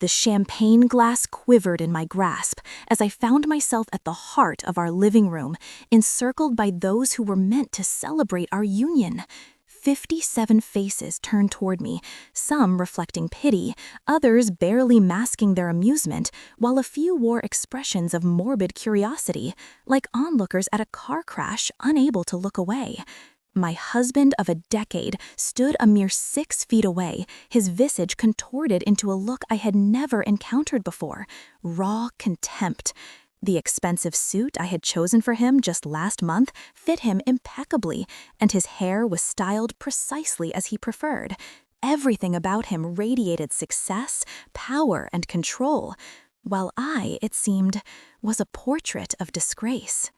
The champagne glass quivered in my grasp as I found myself at the heart of our living room, encircled by those who were meant to celebrate our union. 57 faces turned toward me, some reflecting pity, others barely masking their amusement, while a few wore expressions of morbid curiosity, like onlookers at a car crash unable to look away. My husband of a decade stood a mere 6 feet away, his visage contorted into a look I had never encountered before, raw contempt. The expensive suit I had chosen for him just last month fit him impeccably, and his hair was styled precisely as he preferred. Everything about him radiated success, power, and control, while I, it seemed, was a portrait of disgrace.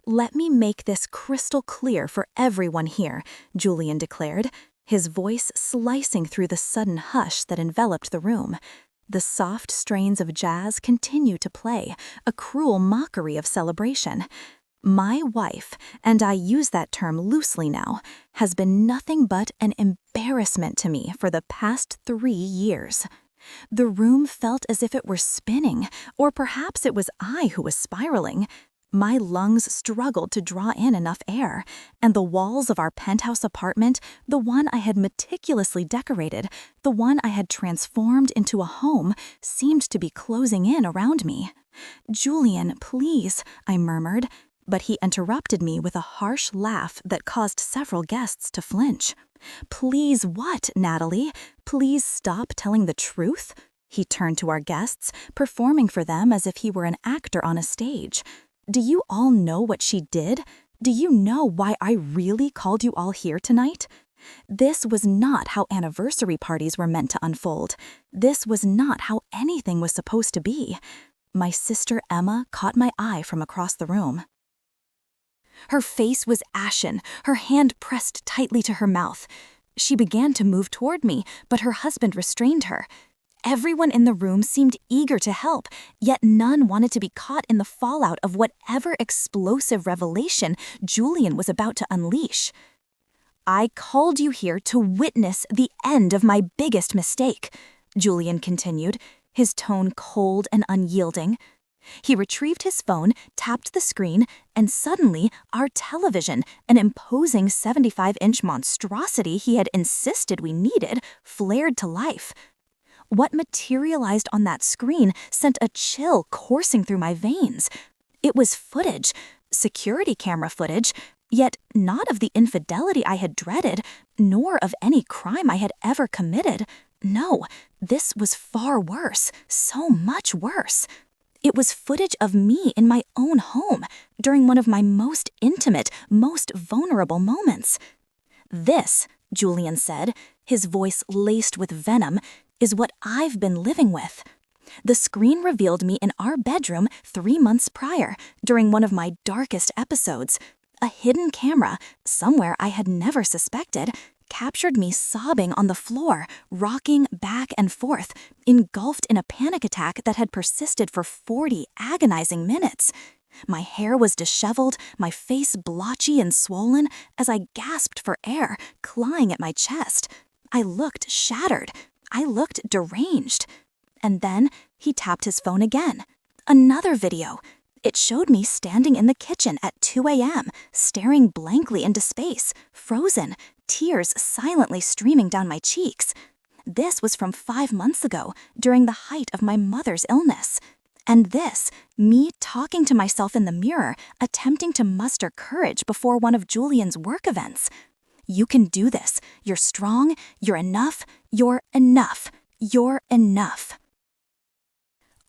"Let me make this crystal clear for everyone here," Julian declared, his voice slicing through the sudden hush that enveloped the room. The soft strains of jazz continued to play, a cruel mockery of celebration. "My wife, and I use that term loosely now, has been nothing but an embarrassment to me for the past 3 years." The room felt as if it were spinning, or perhaps it was I who was spiraling. My lungs struggled to draw in enough air, and the walls of our penthouse apartment, the one I had meticulously decorated, the one I had transformed into a home, seemed to be closing in around me. "Julian, please," I murmured, but he interrupted me with a harsh laugh that caused several guests to flinch. "Please what, Natalie? Please stop telling the truth?" He turned to our guests, performing for them as if he were an actor on a stage. "Do you all know what she did? Do you know why I really called you all here tonight? This was not how anniversary parties were meant to unfold. This was not how anything was supposed to be." My sister Emma caught my eye from across the room. Her face was ashen, her hand pressed tightly to her mouth. She began to move toward me, but her husband restrained her. Everyone in the room seemed eager to help, yet none wanted to be caught in the fallout of whatever explosive revelation Julian was about to unleash. "I called you here to witness the end of my biggest mistake," Julian continued, his tone cold and unyielding. He retrieved his phone, tapped the screen, and suddenly our television, an imposing 75-inch monstrosity he had insisted we needed, flared to life. What materialized on that screen sent a chill coursing through my veins. It was footage, security camera footage, yet not of the infidelity I had dreaded, nor of any crime I had ever committed. No, this was far worse, so much worse. It was footage of me in my own home, during one of my most intimate, most vulnerable moments. "This," Julian said, his voice laced with venom, "is what I've been living with." The screen revealed me in our bedroom 3 months prior, during one of my darkest episodes. A hidden camera, somewhere I had never suspected, captured me sobbing on the floor, rocking back and forth, engulfed in a panic attack that had persisted for 40 agonizing minutes. My hair was disheveled, my face blotchy and swollen, as I gasped for air, clawing at my chest. I looked shattered. I looked deranged. And then he tapped his phone again. Another video. It showed me standing in the kitchen at 2 a.m., staring blankly into space, frozen, tears silently streaming down my cheeks. This was from 5 months ago, during the height of my mother's illness. And this, me talking to myself in the mirror, attempting to muster courage before one of Julian's work events. "You can do this. You're strong. You're enough. You're enough. You're enough."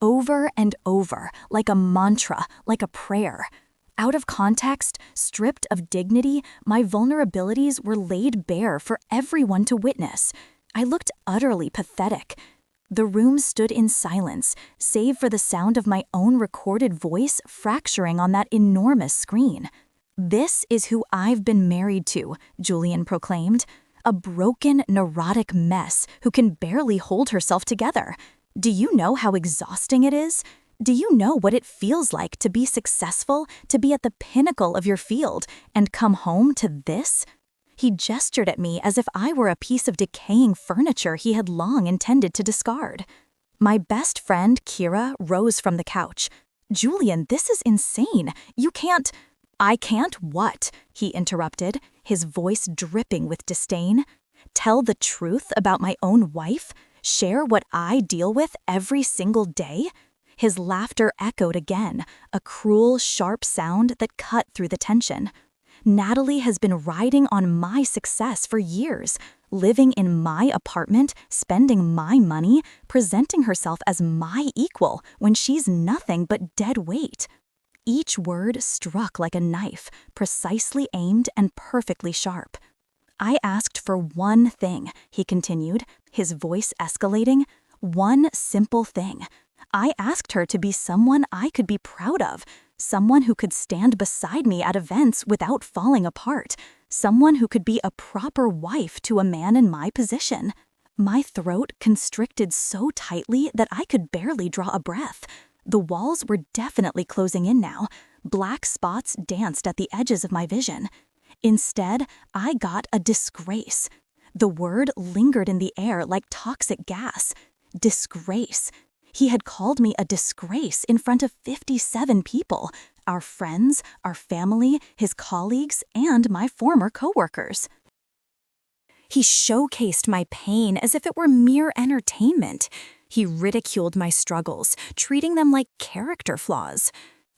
Over and over, like a mantra, like a prayer. Out of context, stripped of dignity, my vulnerabilities were laid bare for everyone to witness. I looked utterly pathetic. The room stood in silence, save for the sound of my own recorded voice fracturing on that enormous screen. "This is who I've been married to," Julian proclaimed. "A broken, neurotic mess who can barely hold herself together. Do you know how exhausting it is? Do you know what it feels like to be successful, to be at the pinnacle of your field, and come home to this?" He gestured at me as if I were a piece of decaying furniture he had long intended to discard. My best friend, Kira, rose from the couch. "Julian, this is insane. You can't—" "I can't what?" he interrupted, his voice dripping with disdain. "Tell the truth about my own wife? Share what I deal with every single day?" His laughter echoed again, a cruel, sharp sound that cut through the tension. "Natalie has been riding on my success for years, living in my apartment, spending my money, presenting herself as my equal when she's nothing but dead weight." Each word struck like a knife, precisely aimed and perfectly sharp. "I asked for one thing," he continued, his voice escalating. "One simple thing. I asked her to be someone I could be proud of, someone who could stand beside me at events without falling apart, someone who could be a proper wife to a man in my position." My throat constricted so tightly that I could barely draw a breath. The walls were definitely closing in now. Black spots danced at the edges of my vision. Instead, I got a disgrace. The word lingered in the air like toxic gas. Disgrace. He had called me a disgrace in front of 57 people, our friends, our family, his colleagues, and my former coworkers. He showcased my pain as if it were mere entertainment. He ridiculed my struggles, treating them like character flaws.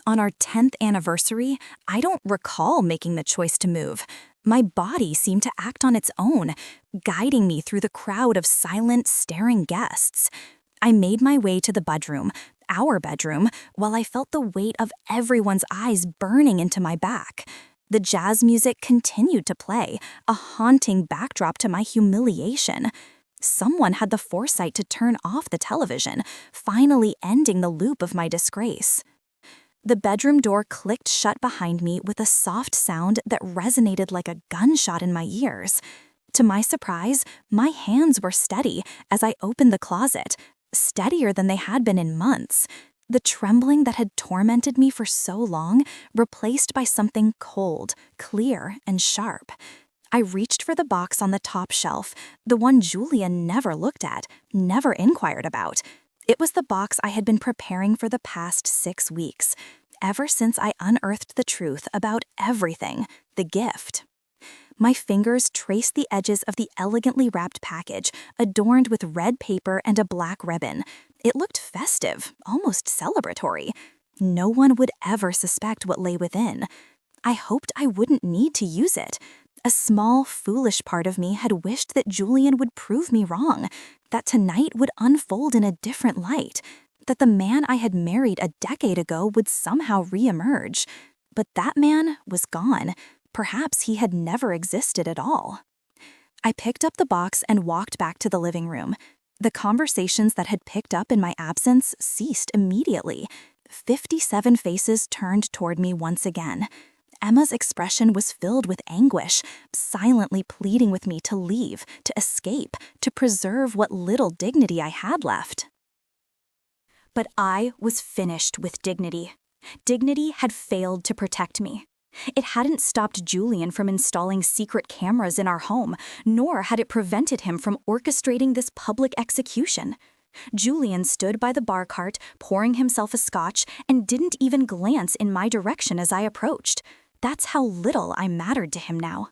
On our 10th anniversary, I don't recall making the choice to move. My body seemed to act on its own, guiding me through the crowd of silent, staring guests. I made my way to the bedroom, our bedroom, while I felt the weight of everyone's eyes burning into my back. The jazz music continued to play, a haunting backdrop to my humiliation. Someone had the foresight to turn off the television, finally ending the loop of my disgrace. The bedroom door clicked shut behind me with a soft sound that resonated like a gunshot in my ears. To my surprise, my hands were steady as I opened the closet, steadier than they had been in months. The trembling that had tormented me for so long replaced by something cold, clear, and sharp. I reached for the box on the top shelf, the one Julian never looked at, never inquired about. It was the box I had been preparing for the past 6 weeks, ever since I unearthed the truth about everything, the gift. My fingers traced the edges of the elegantly wrapped package, adorned with red paper and a black ribbon. It looked festive, almost celebratory. No one would ever suspect what lay within. I hoped I wouldn't need to use it. A small, foolish part of me had wished that Julian would prove me wrong, that tonight would unfold in a different light, that the man I had married a decade ago would somehow reemerge. But that man was gone. Perhaps he had never existed at all. I picked up the box and walked back to the living room. The conversations that had picked up in my absence ceased immediately. 57 faces turned toward me once again. Emma's expression was filled with anguish, silently pleading with me to leave, to escape, to preserve what little dignity I had left. But I was finished with dignity. Dignity had failed to protect me. It hadn't stopped Julian from installing secret cameras in our home, nor had it prevented him from orchestrating this public execution. Julian stood by the bar cart, pouring himself a scotch, and didn't even glance in my direction as I approached. That's how little I mattered to him now.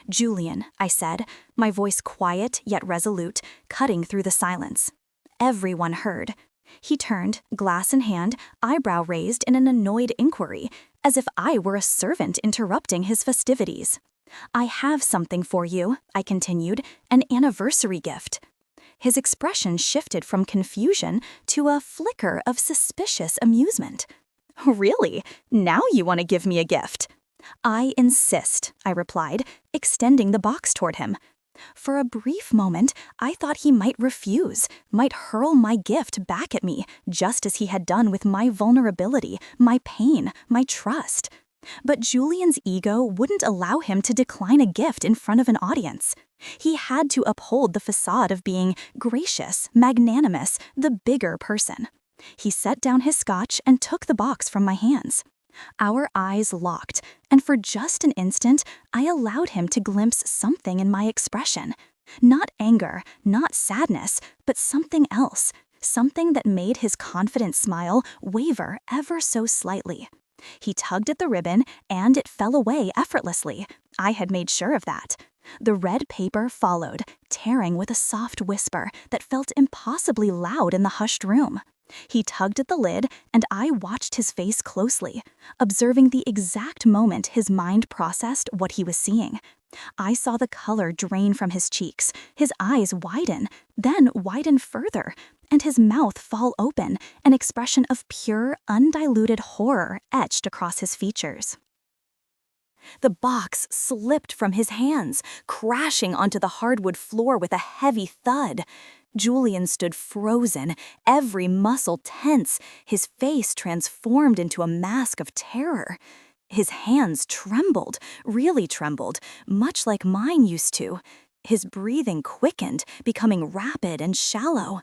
"Julian," I said, my voice quiet yet resolute, cutting through the silence. Everyone heard. He turned, glass in hand, eyebrow raised in an annoyed inquiry, as if I were a servant interrupting his festivities. "I have something for you," I continued, "an anniversary gift." His expression shifted from confusion to a flicker of suspicious amusement. "Really? Now you want to give me a gift?" "I insist," I replied, extending the box toward him. For a brief moment, I thought he might refuse, might hurl my gift back at me, just as he had done with my vulnerability, my pain, my trust. But Julian's ego wouldn't allow him to decline a gift in front of an audience. He had to uphold the facade of being gracious, magnanimous, the bigger person. He set down his scotch and took the box from my hands. Our eyes locked, and for just an instant, I allowed him to glimpse something in my expression. Not anger, not sadness, but something else. something that made his confident smile waver ever so slightly. He tugged at the ribbon, and it fell away effortlessly. I had made sure of that. The red paper followed, tearing with a soft whisper that felt impossibly loud in the hushed room. He tugged at the lid, and I watched his face closely, observing the exact moment his mind processed what he was seeing. I saw the color drain from his cheeks, his eyes widen, then widen further, and his mouth fall open, an expression of pure, undiluted horror etched across his features. The box slipped from his hands, crashing onto the hardwood floor with a heavy thud. Julian stood frozen, every muscle tense, his face transformed into a mask of terror. His hands trembled, really trembled, much like mine used to. His breathing quickened, becoming rapid and shallow.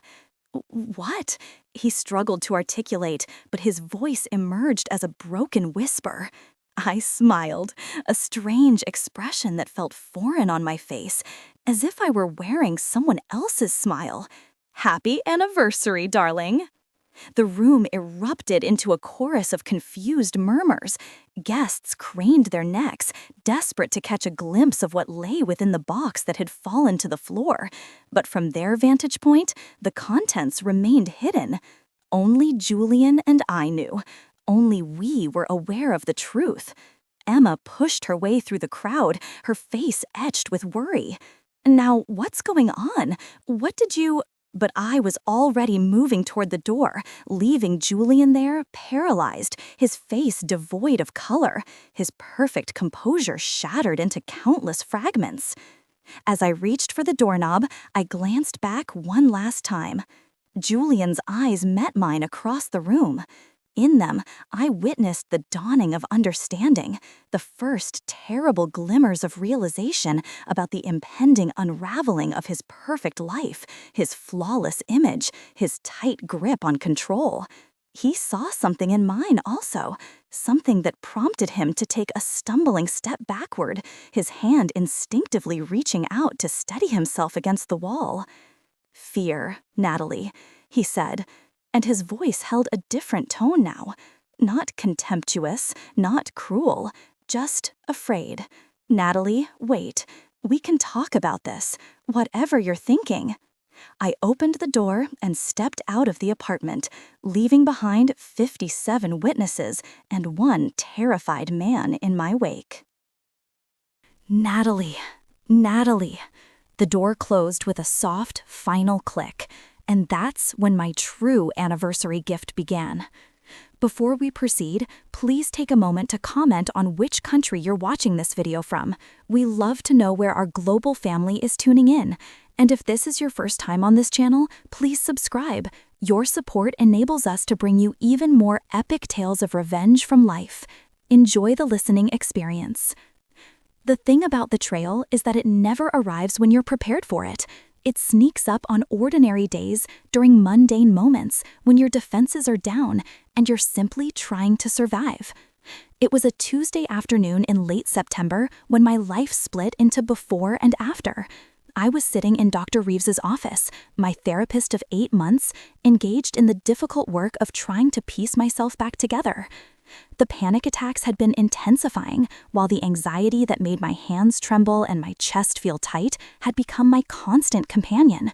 "What?" he struggled to articulate, but his voice emerged as a broken whisper. I smiled, a strange expression that felt foreign on my face, as if I were wearing someone else's smile. "Happy anniversary, darling." The room erupted into a chorus of confused murmurs. Guests craned their necks, desperate to catch a glimpse of what lay within the box that had fallen to the floor. But from their vantage point, the contents remained hidden. Only Julian and I knew. Only we were aware of the truth. Emma pushed her way through the crowd, her face etched with worry. "Now, what's going on? What did you—" But I was already moving toward the door, leaving Julian there, paralyzed, his face devoid of color, his perfect composure shattered into countless fragments. As I reached for the doorknob, I glanced back one last time. Julian's eyes met mine across the room. In them, I witnessed the dawning of understanding, the first terrible glimmers of realization about the impending unraveling of his perfect life, his flawless image, his tight grip on control. He saw something in mine also, something that prompted him to take a stumbling step backward, his hand instinctively reaching out to steady himself against the wall. "Fear, Natalie," he said, and his voice held a different tone now. Not contemptuous, not cruel, just afraid. "Natalie, wait. We can talk about this, whatever you're thinking." I opened the door and stepped out of the apartment, leaving behind 57 witnesses and one terrified man in my wake. "Natalie, Natalie." The door closed with a soft, final click. And that's when my true anniversary gift began. Before we proceed, please take a moment to comment on which country you're watching this video from. We love to know where our global family is tuning in. And if this is your first time on this channel, please subscribe. Your support enables us to bring you even more epic tales of revenge from life. Enjoy the listening experience. The thing about betrayal is that it never arrives when you're prepared for it. It sneaks up on ordinary days during mundane moments when your defenses are down and you're simply trying to survive. It was a Tuesday afternoon in late September when my life split into before and after. I was sitting in Dr. Reeves's office, my therapist of 8 months, engaged in the difficult work of trying to piece myself back together. The panic attacks had been intensifying, while the anxiety that made my hands tremble and my chest feel tight had become my constant companion.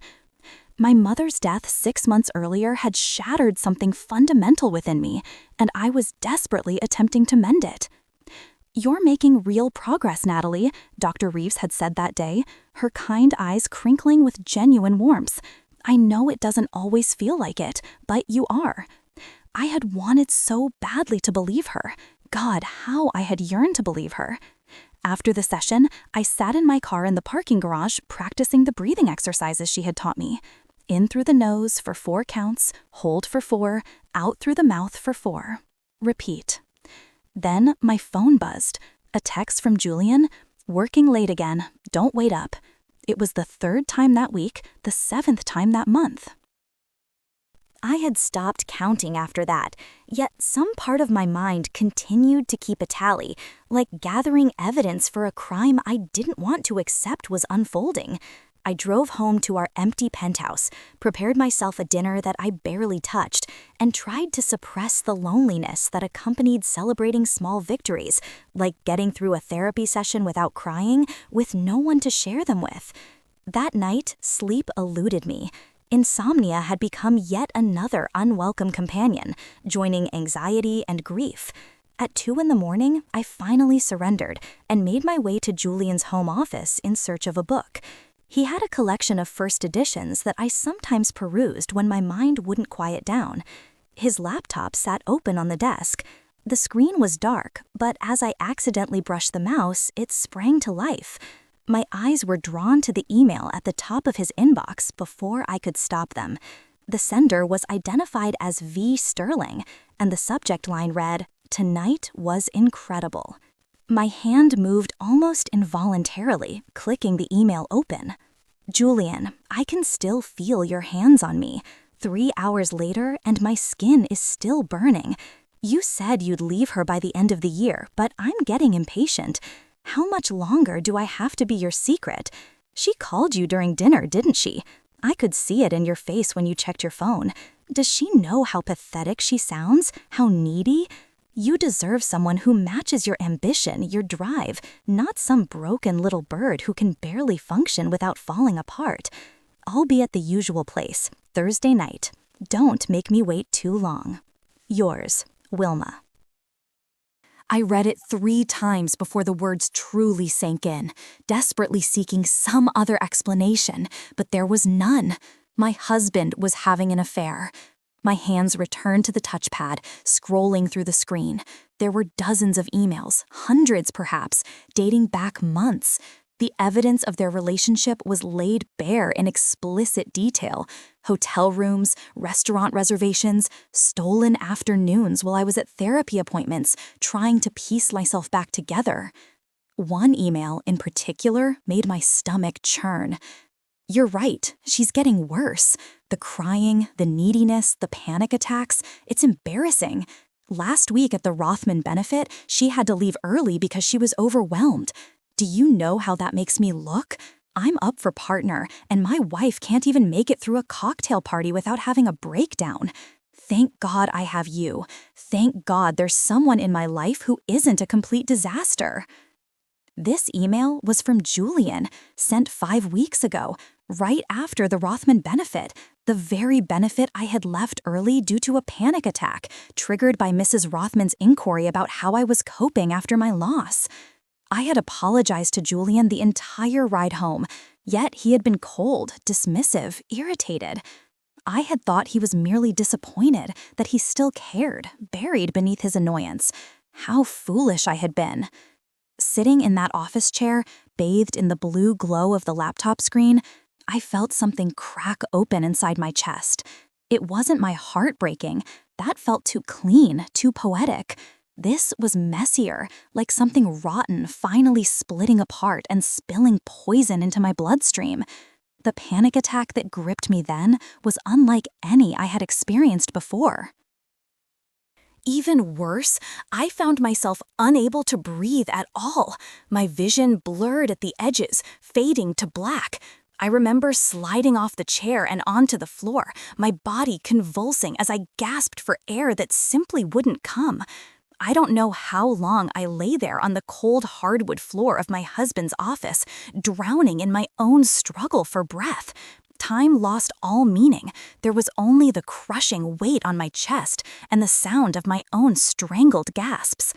My mother's death 6 months earlier had shattered something fundamental within me, and I was desperately attempting to mend it. "You're making real progress, Natalie," Dr. Reeves had said that day, her kind eyes crinkling with genuine warmth. "I know it doesn't always feel like it, but you are." I had wanted so badly to believe her. God, how I had yearned to believe her. After the session, I sat in my car in the parking garage practicing the breathing exercises she had taught me. In through the nose for 4 counts, hold for 4, out through the mouth for 4. Repeat. Then my phone buzzed. A text from Julian. "Working late again. Don't wait up." It was the 3rd time that week, the 7th time that month. I had stopped counting after that, yet some part of my mind continued to keep a tally, like gathering evidence for a crime I didn't want to accept was unfolding. I drove home to our empty penthouse, prepared myself a dinner that I barely touched, and tried to suppress the loneliness that accompanied celebrating small victories, like getting through a therapy session without crying, with no one to share them with. That night, sleep eluded me. Insomnia had become yet another unwelcome companion, joining anxiety and grief. At 2 in the morning, I finally surrendered and made my way to Julian's home office in search of a book. He had a collection of first editions that I sometimes perused when my mind wouldn't quiet down. His laptop sat open on the desk. The screen was dark, but as I accidentally brushed the mouse, it sprang to life. My eyes were drawn to the email at the top of his inbox before I could stop them. The sender was identified as V. Sterling, and the subject line read, "Tonight was incredible." My hand moved almost involuntarily, clicking the email open. "Julian, I can still feel your hands on me. 3 hours later, and my skin is still burning. You said you'd leave her by the end of the year, but I'm getting impatient. How much longer do I have to be your secret? She called you during dinner, didn't she? I could see it in your face when you checked your phone. Does she know how pathetic she sounds? How needy? You deserve someone who matches your ambition, your drive, not some broken little bird who can barely function without falling apart. I'll be at the usual place, Thursday night. Don't make me wait too long. Yours, Wilma." I read it 3 times before the words truly sank in, desperately seeking some other explanation, but there was none. My husband was having an affair. My hands returned to the touchpad, scrolling through the screen. There were dozens of emails, hundreds perhaps, dating back months. The evidence of their relationship was laid bare in explicit detail. Hotel rooms, restaurant reservations, stolen afternoons while I was at therapy appointments, trying to piece myself back together. One email in particular made my stomach churn. "You're right, she's getting worse. The crying, the neediness, the panic attacks, it's embarrassing. Last week at the Rothman benefit, she had to leave early because she was overwhelmed. Do you know how that makes me look? I'm up for partner, and my wife can't even make it through a cocktail party without having a breakdown. Thank God I have you. Thank God there's someone in my life who isn't a complete disaster." This email was from Julian, sent 5 weeks ago, right after the Rothman benefit, the very benefit I had left early due to a panic attack, triggered by Mrs. Rothman's inquiry about how I was coping after my loss. I had apologized to Julian the entire ride home, yet he had been cold, dismissive, irritated. I had thought he was merely disappointed, that he still cared, buried beneath his annoyance. How foolish I had been. Sitting in that office chair, bathed in the blue glow of the laptop screen, I felt something crack open inside my chest. It wasn't my heart breaking. That felt too clean, too poetic. This was messier, like something rotten finally splitting apart and spilling poison into my bloodstream. The panic attack that gripped me then was unlike any I had experienced before. Even worse, I found myself unable to breathe at all, my vision blurred at the edges, fading to black. I remember sliding off the chair and onto the floor, my body convulsing as I gasped for air that simply wouldn't come. I don't know how long I lay there on the cold hardwood floor of my husband's office, drowning in my own struggle for breath. Time lost all meaning. There was only the crushing weight on my chest and the sound of my own strangled gasps.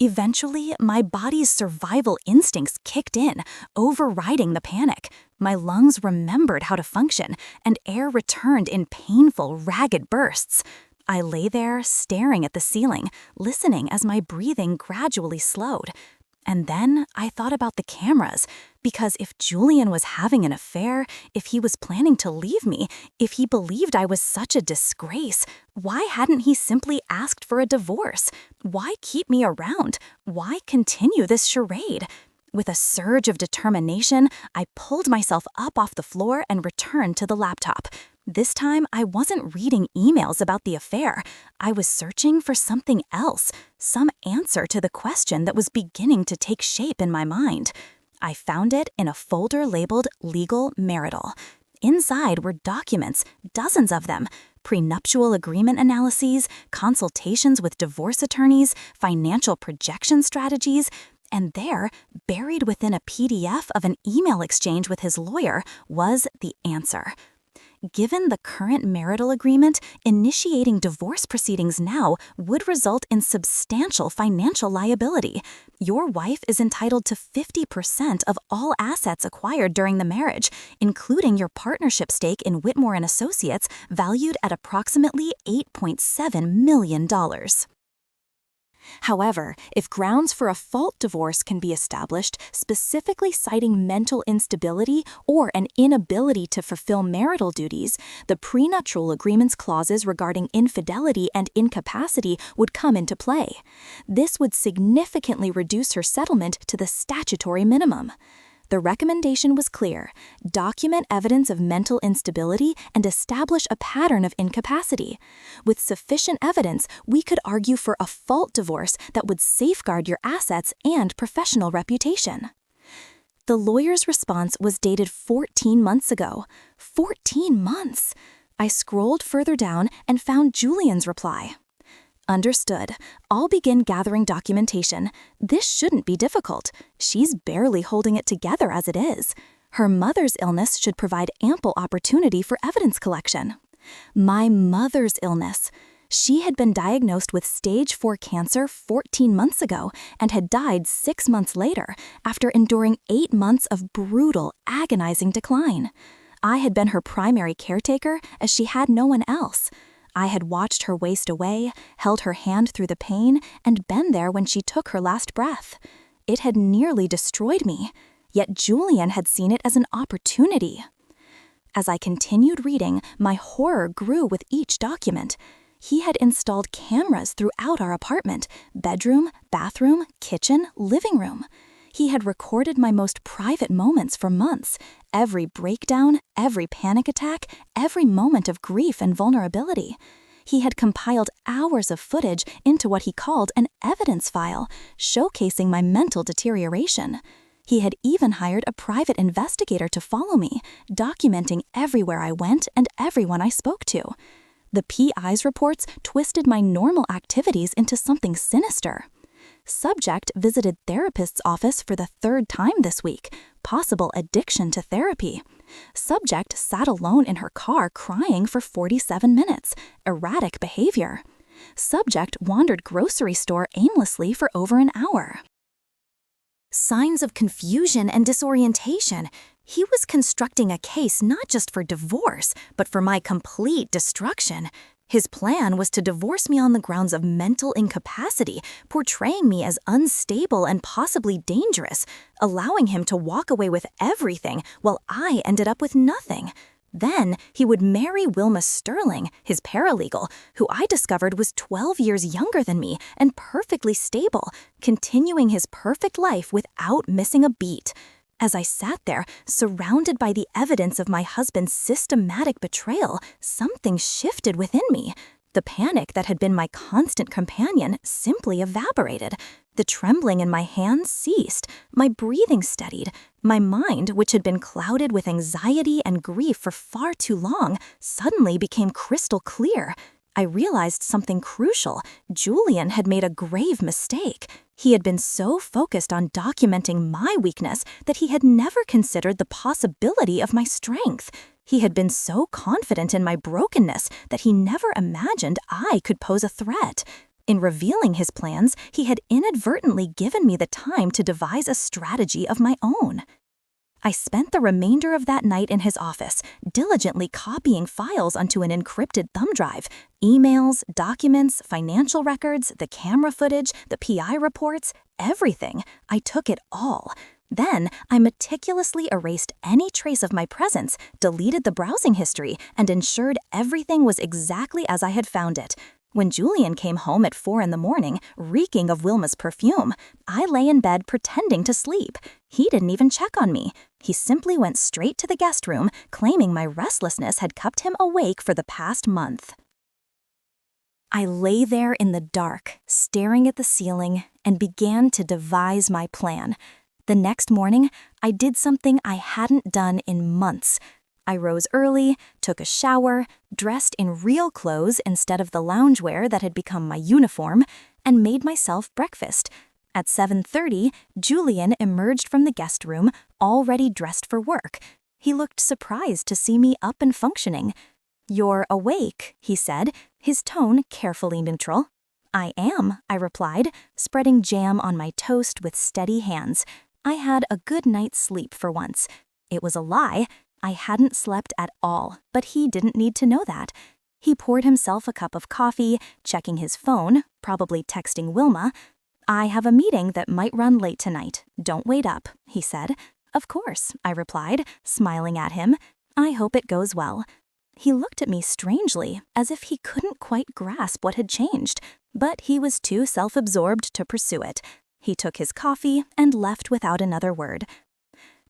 Eventually, my body's survival instincts kicked in, overriding the panic. My lungs remembered how to function, and air returned in painful, ragged bursts. I lay there, staring at the ceiling, listening as my breathing gradually slowed. And then I thought about the cameras, because if Julian was having an affair, if he was planning to leave me, if he believed I was such a disgrace, why hadn't he simply asked for a divorce? Why keep me around? Why continue this charade? With a surge of determination, I pulled myself up off the floor and returned to the laptop. This time, I wasn't reading emails about the affair. I was searching for something else, some answer to the question that was beginning to take shape in my mind. I found it in a folder labeled Legal Marital. Inside were documents, dozens of them, prenuptial agreement analyses, consultations with divorce attorneys, financial projection strategies, and there, buried within a PDF of an email exchange with his lawyer, was the answer. Given the current marital agreement, initiating divorce proceedings now would result in substantial financial liability. Your wife is entitled to 50% of all assets acquired during the marriage, including your partnership stake in Whitmore and Associates, valued at approximately $8.7 million. However, if grounds for a fault divorce can be established, specifically citing mental instability or an inability to fulfill marital duties, the prenuptial agreement's clauses regarding infidelity and incapacity would come into play. This would significantly reduce her settlement to the statutory minimum. The recommendation was clear: document evidence of mental instability and establish a pattern of incapacity. With sufficient evidence, we could argue for a fault divorce that would safeguard your assets and professional reputation. The lawyer's response was dated 14 months ago. 14 months! I scrolled further down and found Julian's reply. Understood. I'll begin gathering documentation. This shouldn't be difficult. She's barely holding it together as it is. Her mother's illness should provide ample opportunity for evidence collection. My mother's illness. She had been diagnosed with stage 4 cancer 14 months ago and had died 6 months later after enduring 8 months of brutal, agonizing decline. I had been her primary caretaker as she had no one else. I had watched her waste away, held her hand through the pain, and been there when she took her last breath. It had nearly destroyed me, yet Julian had seen it as an opportunity. As I continued reading, my horror grew with each document. He had installed cameras throughout our apartment: bedroom, bathroom, kitchen, living room. He had recorded my most private moments for months, every breakdown, every panic attack, every moment of grief and vulnerability. He had compiled hours of footage into what he called an evidence file, showcasing my mental deterioration. He had even hired a private investigator to follow me, documenting everywhere I went and everyone I spoke to. The PI's reports twisted my normal activities into something sinister. Subject visited therapist's office for the 3rd time this week, possible addiction to therapy. Subject sat alone in her car crying for 47 minutes, erratic behavior. Subject wandered grocery store aimlessly for over an hour. Signs of confusion and disorientation. He was constructing a case not just for divorce, but for my complete destruction. His plan was to divorce me on the grounds of mental incapacity, portraying me as unstable and possibly dangerous, allowing him to walk away with everything while I ended up with nothing. Then he would marry Wilma Sterling, his paralegal, who I discovered was 12 years younger than me and perfectly stable, continuing his perfect life without missing a beat. As I sat there, surrounded by the evidence of my husband's systematic betrayal, something shifted within me. The panic that had been my constant companion simply evaporated. The trembling in my hands ceased. My breathing steadied. My mind, which had been clouded with anxiety and grief for far too long, suddenly became crystal clear. I realized something crucial. Julian had made a grave mistake. He had been so focused on documenting my weakness that he had never considered the possibility of my strength. He had been so confident in my brokenness that he never imagined I could pose a threat. In revealing his plans, he had inadvertently given me the time to devise a strategy of my own. I spent the remainder of that night in his office, diligently copying files onto an encrypted thumb drive: emails, documents, financial records, the camera footage, the PI reports, everything. I took it all. Then I meticulously erased any trace of my presence, deleted the browsing history, and ensured everything was exactly as I had found it. When Julian came home at 4 a.m, reeking of Wilma's perfume, I lay in bed pretending to sleep. He didn't even check on me. He simply went straight to the guest room, claiming my restlessness had kept him awake for the past month. I lay there in the dark, staring at the ceiling, and began to devise my plan. The next morning, I did something I hadn't done in months. I rose early, took a shower, dressed in real clothes instead of the loungewear that had become my uniform, and made myself breakfast. At 7:30, Julian emerged from the guest room, already dressed for work. He looked surprised to see me up and functioning. "You're awake," he said, his tone carefully neutral. "I am," I replied, spreading jam on my toast with steady hands. I had a good night's sleep for once. It was a lie. I hadn't slept at all, but he didn't need to know that. He poured himself a cup of coffee, checking his phone, probably texting Wilma. "I have a meeting that might run late tonight. Don't wait up," he said. "Of course," I replied, smiling at him. "I hope it goes well." He looked at me strangely, as if he couldn't quite grasp what had changed, but he was too self-absorbed to pursue it. He took his coffee and left without another word.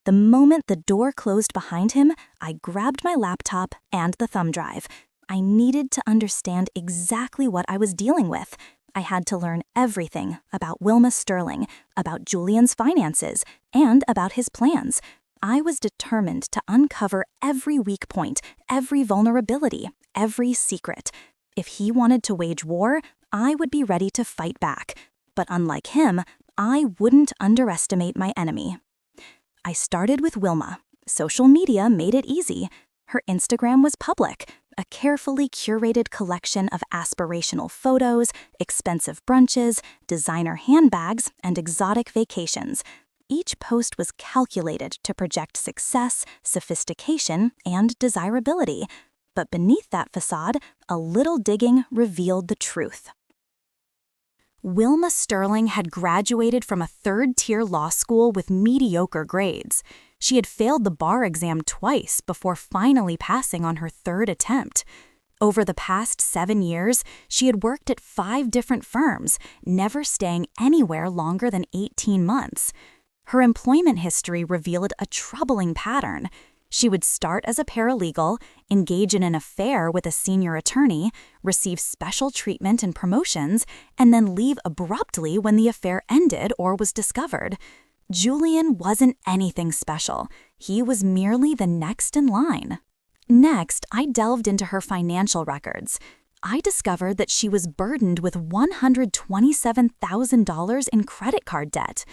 The moment the door closed behind him, I grabbed my laptop and the thumb drive. I needed to understand exactly what I was dealing with. I had to learn everything about Wilma Sterling, about Julian's finances, and about his plans. I was determined to uncover every weak point, every vulnerability, every secret. If he wanted to wage war, I would be ready to fight back. But unlike him, I wouldn't underestimate my enemy. I started with Wilma. Social media made it easy. Her Instagram was public, a carefully curated collection of aspirational photos, expensive brunches, designer handbags, and exotic vacations. Each post was calculated to project success, sophistication, and desirability. But beneath that facade, a little digging revealed the truth. Wilma Sterling had graduated from a third-tier law school with mediocre grades. She had failed the bar exam twice before finally passing on her third attempt. Over the past 7 years, she had worked at 5 different firms, never staying anywhere longer than 18 months. Her employment history revealed a troubling pattern. She would start as a paralegal, engage in an affair with a senior attorney, receive special treatment and promotions, and then leave abruptly when the affair ended or was discovered. Julian wasn't anything special. He was merely the next in line. Next, I delved into her financial records. I discovered that she was burdened with $127,000 in credit card debt.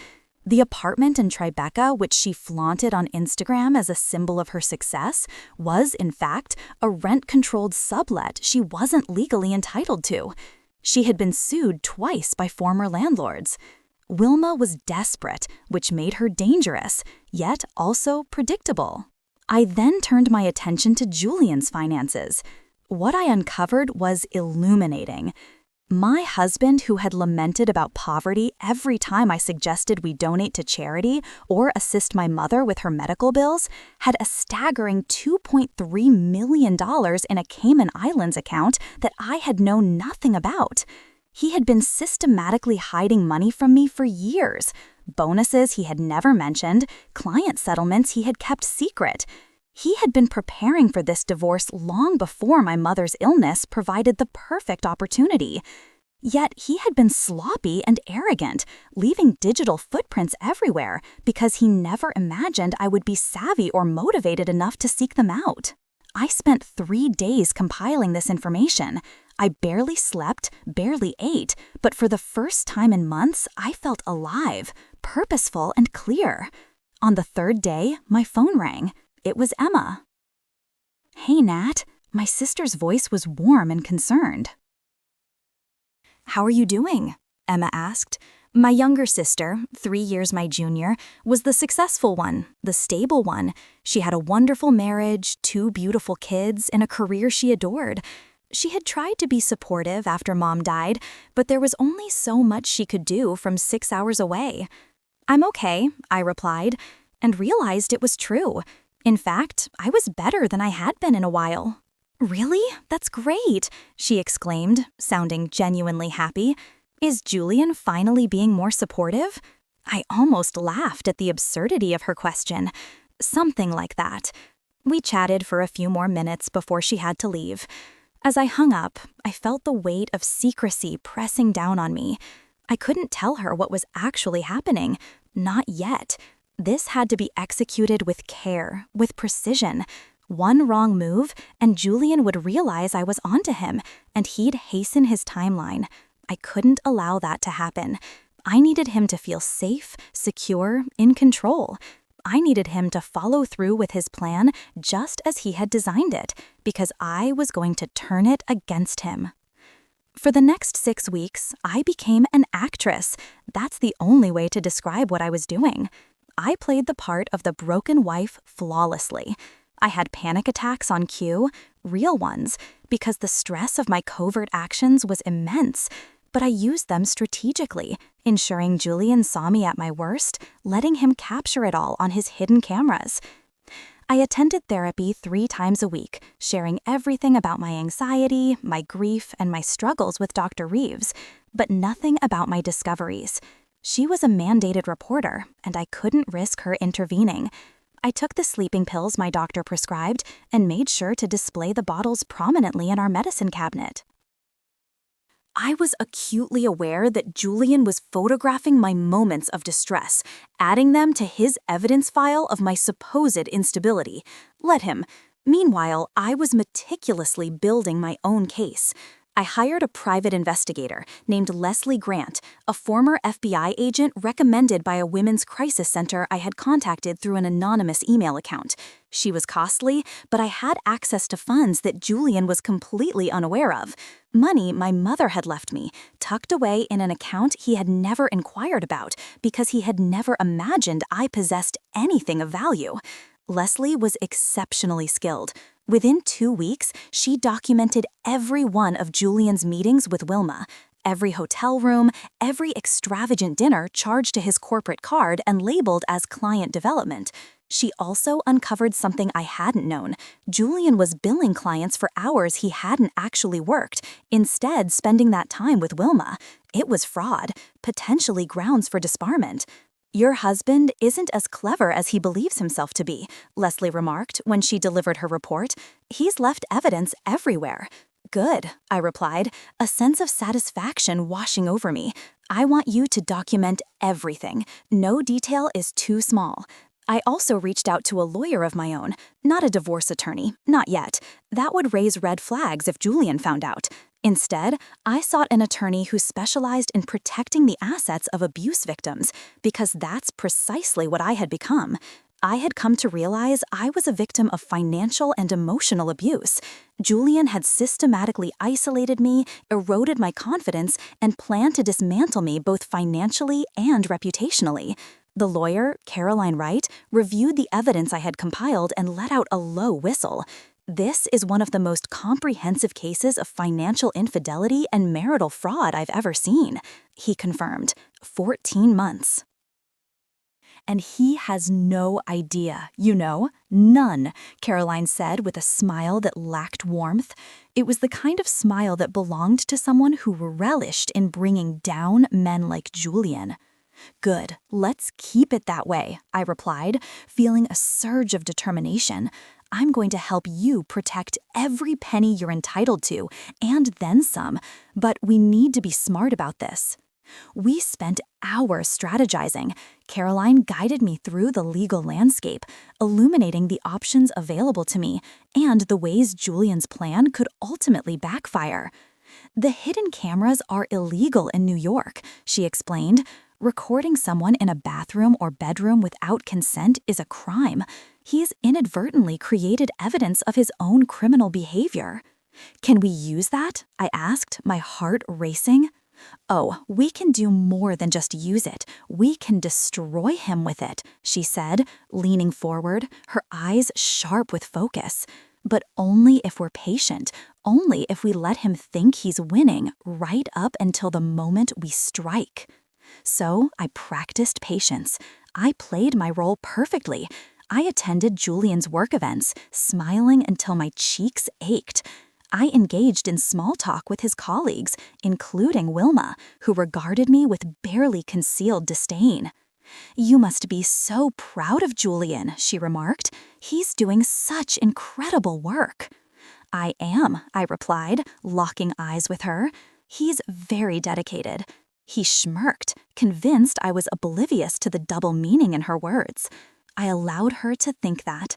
The apartment in Tribeca, which she flaunted on Instagram as a symbol of her success, was, in fact, a rent-controlled sublet she wasn't legally entitled to. She had been sued twice by former landlords. Wilma was desperate, which made her dangerous, yet also predictable. I then turned my attention to Julian's finances. What I uncovered was illuminating. My husband, who had lamented about poverty every time I suggested we donate to charity or assist my mother with her medical bills, had a staggering $2.3 million in a Cayman Islands account that I had known nothing about. He had been systematically hiding money from me for years. Bonuses he had never mentioned, client settlements he had kept secret. He had been preparing for this divorce long before my mother's illness provided the perfect opportunity. Yet he had been sloppy and arrogant, leaving digital footprints everywhere because he never imagined I would be savvy or motivated enough to seek them out. I spent 3 days compiling this information. I barely slept, barely ate, but for the first time in months, I felt alive, purposeful, and clear. On the 3rd day, my phone rang. It was Emma. "Hey, Nat." My sister's voice was warm and concerned. "How are you doing?" Emma asked. My younger sister, 3 years my junior, was the successful one, the stable one. She had a wonderful marriage, 2 beautiful kids, and a career she adored. She had tried to be supportive after Mom died, but there was only so much she could do from 6 hours away. "I'm okay," I replied, and realized it was true. In fact, I was better than I had been in a while. "Really? That's great," she exclaimed, sounding genuinely happy. "Is Julian finally being more supportive?" I almost laughed at the absurdity of her question. Something like that. We chatted for a few more minutes before she had to leave. As I hung up, I felt the weight of secrecy pressing down on me. I couldn't tell her what was actually happening. Not yet. This had to be executed with care, with precision. One wrong move, and Julian would realize I was onto him, and he'd hasten his timeline. I couldn't allow that to happen. I needed him to feel safe, secure, in control. I needed him to follow through with his plan just as he had designed it, because I was going to turn it against him. For the next 6 weeks, I became an actress. That's the only way to describe what I was doing. I played the part of the broken wife flawlessly. I had panic attacks on cue, real ones, because the stress of my covert actions was immense. But I used them strategically, ensuring Julian saw me at my worst, letting him capture it all on his hidden cameras. I attended therapy 3 times a week, sharing everything about my anxiety, my grief, and my struggles with Dr. Reeves, but nothing about my discoveries. She was a mandated reporter, and I couldn't risk her intervening. I took the sleeping pills my doctor prescribed and made sure to display the bottles prominently in our medicine cabinet. I was acutely aware that Julian was photographing my moments of distress, adding them to his evidence file of my supposed instability. Let him. Meanwhile, I was meticulously building my own case. I hired a private investigator named Leslie Grant, a former FBI agent recommended by a women's crisis center I had contacted through an anonymous email account. She was costly, but I had access to funds that Julian was completely unaware of. Money my mother had left me, tucked away in an account he had never inquired about because he had never imagined I possessed anything of value. Leslie was exceptionally skilled. Within 2 weeks, she documented every one of Julian's meetings with Wilma, every hotel room, every extravagant dinner charged to his corporate card and labeled as client development. She also uncovered something I hadn't known. Julian was billing clients for hours he hadn't actually worked, instead spending that time with Wilma. It was fraud, potentially grounds for disbarment. "Your husband isn't as clever as he believes himself to be," Leslie remarked when she delivered her report. "He's left evidence everywhere." "Good," I replied, a sense of satisfaction washing over me. "I want you to document everything. No detail is too small." I also reached out to a lawyer of my own, not a divorce attorney, not yet. That would raise red flags if Julian found out. Instead, I sought an attorney who specialized in protecting the assets of abuse victims, because that's precisely what I had become. I had come to realize I was a victim of financial and emotional abuse. Julian had systematically isolated me, eroded my confidence, and planned to dismantle me both financially and reputationally. The lawyer, Caroline Wright, reviewed the evidence I had compiled and let out a low whistle. "This is one of the most comprehensive cases of financial infidelity and marital fraud I've ever seen," he confirmed. 14 months. "And he has no idea, none," Caroline said with a smile that lacked warmth. It was the kind of smile that belonged to someone who relished in bringing down men like Julian. "Good, let's keep it that way," I replied, feeling a surge of determination. "I'm going to help you protect every penny you're entitled to, and then some, but we need to be smart about this." We spent hours strategizing. Caroline guided me through the legal landscape, illuminating the options available to me and the ways Julian's plan could ultimately backfire. "The hidden cameras are illegal in New York," she explained. "Recording someone in a bathroom or bedroom without consent is a crime. He's inadvertently created evidence of his own criminal behavior." "Can we use that?" I asked, my heart racing. "Oh, we can do more than just use it. We can destroy him with it," she said, leaning forward, her eyes sharp with focus. "But only if we're patient, only if we let him think he's winning right up until the moment we strike." So I practiced patience. I played my role perfectly. I attended Julian's work events, smiling until my cheeks ached. I engaged in small talk with his colleagues, including Wilma, who regarded me with barely concealed disdain. "You must be so proud of Julian," she remarked. "He's doing such incredible work." "I am," I replied, locking eyes with her. "He's very dedicated." He smirked, convinced I was oblivious to the double meaning in her words. I allowed her to think that.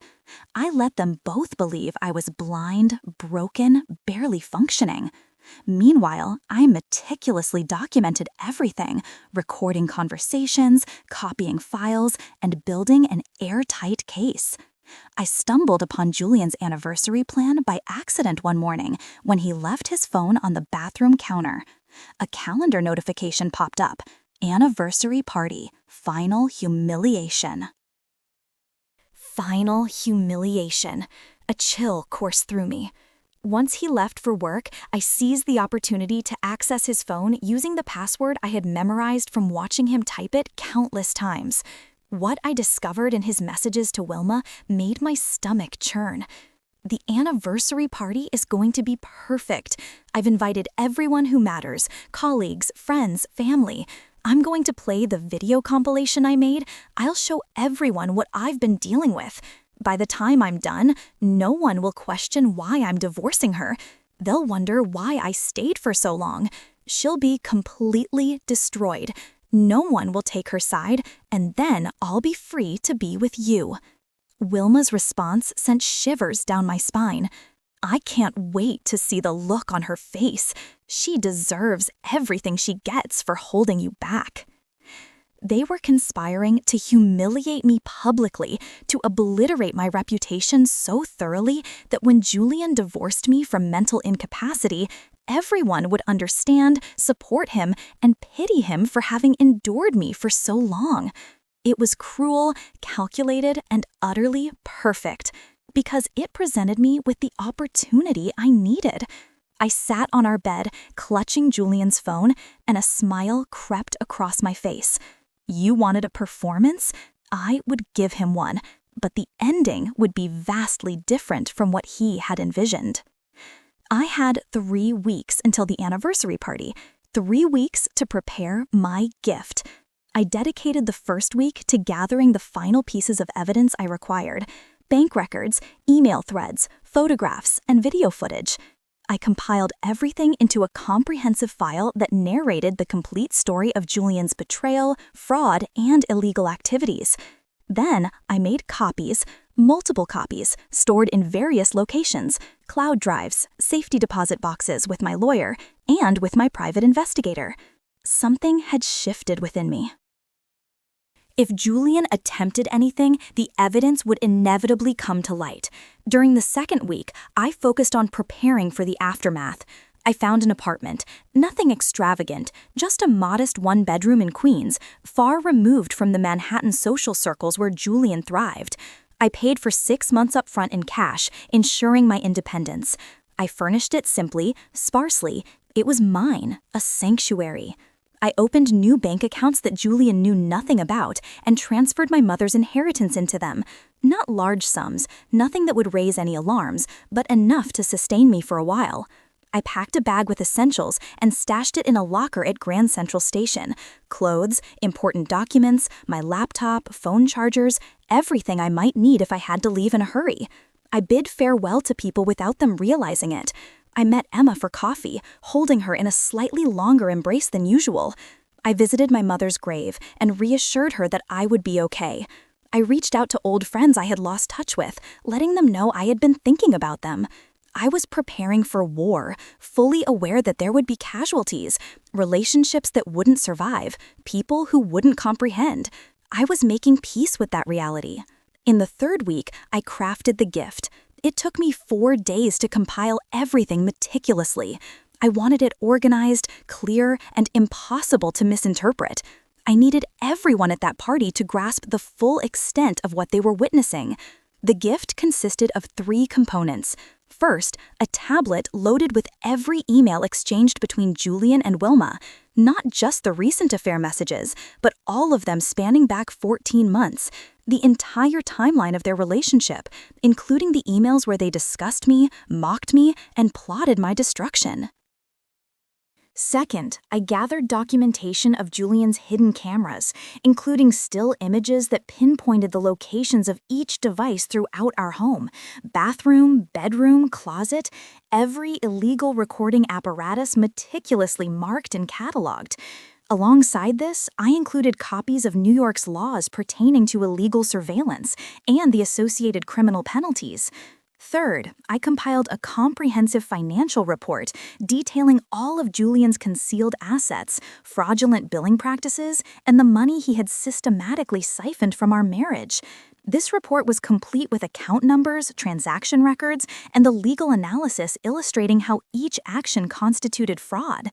I let them both believe I was blind, broken, barely functioning. Meanwhile, I meticulously documented everything, recording conversations, copying files, and building an airtight case. I stumbled upon Julian's anniversary plan by accident one morning when he left his phone on the bathroom counter. A calendar notification popped up. Anniversary party. Final humiliation. Final humiliation. A chill coursed through me. Once he left for work, I seized the opportunity to access his phone using the password I had memorized from watching him type it countless times. What I discovered in his messages to Wilma made my stomach churn. The anniversary party is going to be perfect. I've invited everyone who matters, colleagues, friends, family. I'm going to play the video compilation I made. I'll show everyone what I've been dealing with. By the time I'm done, no one will question why I'm divorcing her. They'll wonder why I stayed for so long. She'll be completely destroyed. No one will take her side, and then I'll be free to be with you. Wilma's response sent shivers down my spine. I can't wait to see the look on her face. She deserves everything she gets for holding you back. They were conspiring to humiliate me publicly, to obliterate my reputation so thoroughly that when Julian divorced me from mental incapacity, everyone would understand, support him, and pity him for having endured me for so long. It was cruel, calculated, and utterly perfect, because it presented me with the opportunity I needed. I sat on our bed, clutching Julian's phone, and a smile crept across my face. You wanted a performance? I would give him one, but the ending would be vastly different from what he had envisioned. I had 3 weeks until the anniversary party, 3 weeks to prepare my gift. I dedicated the first week to gathering the final pieces of evidence I required: bank records, email threads, photographs, and video footage. I compiled everything into a comprehensive file that narrated the complete story of Julian's betrayal, fraud, and illegal activities. Then I made copies, multiple copies, stored in various locations: cloud drives, safety deposit boxes with my lawyer, and with my private investigator. Something had shifted within me. If Julian attempted anything, the evidence would inevitably come to light. During the second week, I focused on preparing for the aftermath. I found an apartment, nothing extravagant, just a modest one-bedroom in Queens, far removed from the Manhattan social circles where Julian thrived. I paid for 6 months up front in cash, ensuring my independence. I furnished it simply, sparsely. It was mine, a sanctuary. I opened new bank accounts that Julian knew nothing about and transferred my mother's inheritance into them. Not large sums, nothing that would raise any alarms, but enough to sustain me for a while. I packed a bag with essentials and stashed it in a locker at Grand Central Station. Clothes, important documents, my laptop, phone chargers, everything I might need if I had to leave in a hurry. I bid farewell to people without them realizing it. I met Emma for coffee, holding her in a slightly longer embrace than usual. I visited my mother's grave and reassured her that I would be okay. I reached out to old friends I had lost touch with, letting them know I had been thinking about them. I was preparing for war, fully aware that there would be casualties, relationships that wouldn't survive, people who wouldn't comprehend. I was making peace with that reality. In the third week, I crafted the gift. It took me 4 days to compile everything meticulously. I wanted it organized, clear, and impossible to misinterpret. I needed everyone at that party to grasp the full extent of what they were witnessing. The gift consisted of 3 components. First, a tablet loaded with every email exchanged between Julian and Wilma, not just the recent affair messages, but all of them spanning back 14 months, the entire timeline of their relationship, including the emails where they discussed me, mocked me, and plotted my destruction. Second, I gathered documentation of Julian's hidden cameras, including still images that pinpointed the locations of each device throughout our home: bathroom, bedroom, closet, every illegal recording apparatus meticulously marked and cataloged. Alongside this, I included copies of New York's laws pertaining to illegal surveillance and the associated criminal penalties. Third, I compiled a comprehensive financial report detailing all of Julian's concealed assets, fraudulent billing practices, and the money he had systematically siphoned from our marriage. This report was complete with account numbers, transaction records, and the legal analysis illustrating how each action constituted fraud.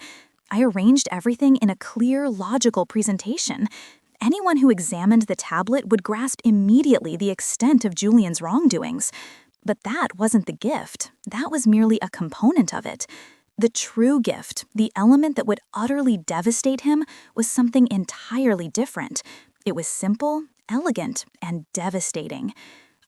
I arranged everything in a clear, logical presentation. Anyone who examined the tablet would grasp immediately the extent of Julian's wrongdoings. But that wasn't the gift. That was merely a component of it. The true gift, the element that would utterly devastate him, was something entirely different. It was simple, elegant, and devastating.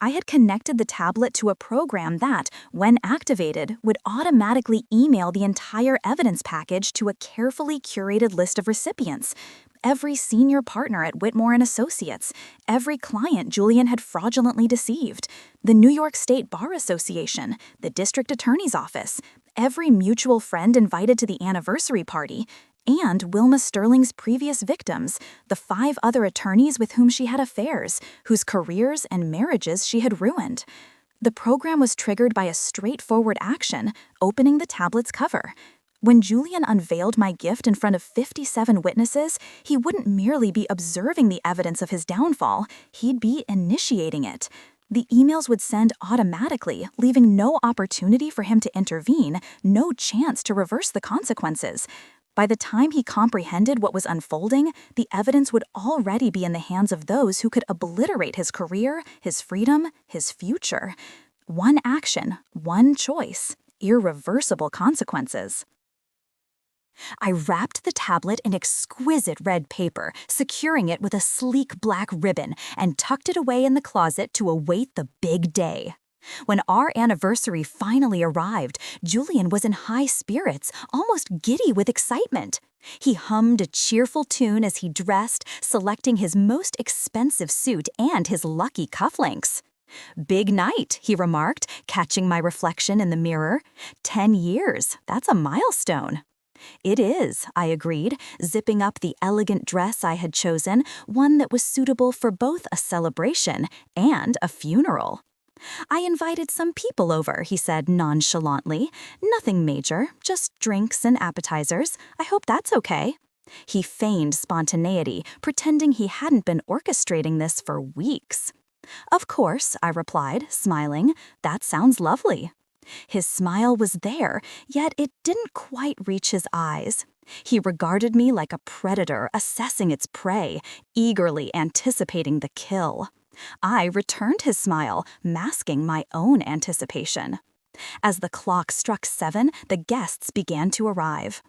I had connected the tablet to a program that, when activated, would automatically email the entire evidence package to a carefully curated list of recipients. Every senior partner at Whitmore & Associates, every client Julian had fraudulently deceived, the New York State Bar Association, the District Attorney's Office, every mutual friend invited to the anniversary party, and Wilma Sterling's previous victims, the 5 other attorneys with whom she had affairs, whose careers and marriages she had ruined. The program was triggered by a straightforward action, opening the tablet's cover. When Julian unveiled my gift in front of 57 witnesses, he wouldn't merely be observing the evidence of his downfall, he'd be initiating it. The emails would send automatically, leaving no opportunity for him to intervene, no chance to reverse the consequences. By the time he comprehended what was unfolding, the evidence would already be in the hands of those who could obliterate his career, his freedom, his future. One action, one choice, irreversible consequences. I wrapped the tablet in exquisite red paper, securing it with a sleek black ribbon, and tucked it away in the closet to await the big day. When our anniversary finally arrived, Julian was in high spirits, almost giddy with excitement. He hummed a cheerful tune as he dressed, selecting his most expensive suit and his lucky cufflinks. "Big night," he remarked, catching my reflection in the mirror. 10 years, that's a milestone. "It is," I agreed, zipping up the elegant dress I had chosen, one that was suitable for both a celebration and a funeral. "I invited some people over," he said nonchalantly. "Nothing major, just drinks and appetizers. I hope that's okay." He feigned spontaneity, pretending he hadn't been orchestrating this for weeks. "Of course," I replied, smiling. "That sounds lovely." His smile was there, yet it didn't quite reach his eyes. He regarded me like a predator assessing its prey, eagerly anticipating the kill. I returned his smile, masking my own anticipation. As the clock struck 7, the guests began to arrive.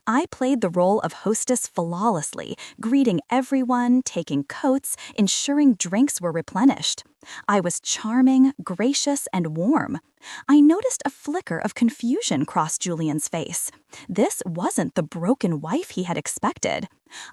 I played the role of hostess flawlessly, greeting everyone, taking coats, ensuring drinks were replenished. I was charming, gracious, and warm. I noticed a flicker of confusion cross Julian's face. This wasn't the broken wife he had expected.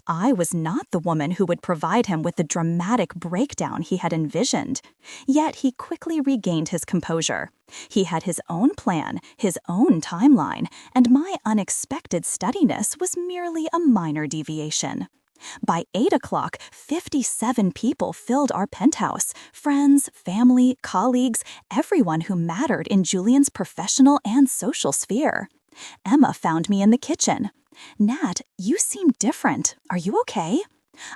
I was not the woman who would provide him with the dramatic breakdown he had envisioned. Yet he quickly regained his composure. He had his own plan, his own timeline, and my unexpected steadiness was merely a minor deviation. By 8 o'clock, 57 people filled our penthouse. Friends, family, colleagues, everyone who mattered in Julian's professional and social sphere. Emma found me in the kitchen. "Nat, you seem different. Are you okay?"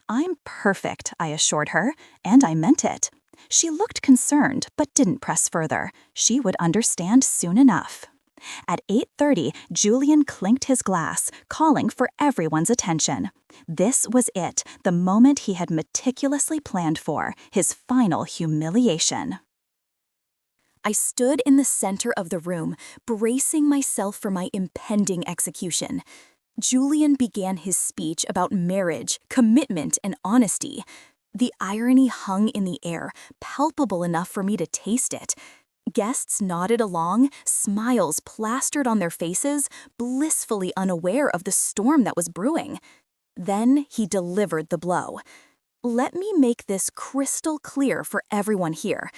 "I'm perfect," I assured her, and I meant it. She looked concerned, but didn't press further. She would understand soon enough. At 8:30, Julian clinked his glass, calling for everyone's attention. This was it, the moment he had meticulously planned for, his final humiliation. I stood in the center of the room, bracing myself for my impending execution. Julian began his speech about marriage, commitment, and honesty. The irony hung in the air, palpable enough for me to taste it. Guests nodded along, smiles plastered on their faces, blissfully unaware of the storm that was brewing. Then he delivered the blow. Let me make this crystal clear for everyone here.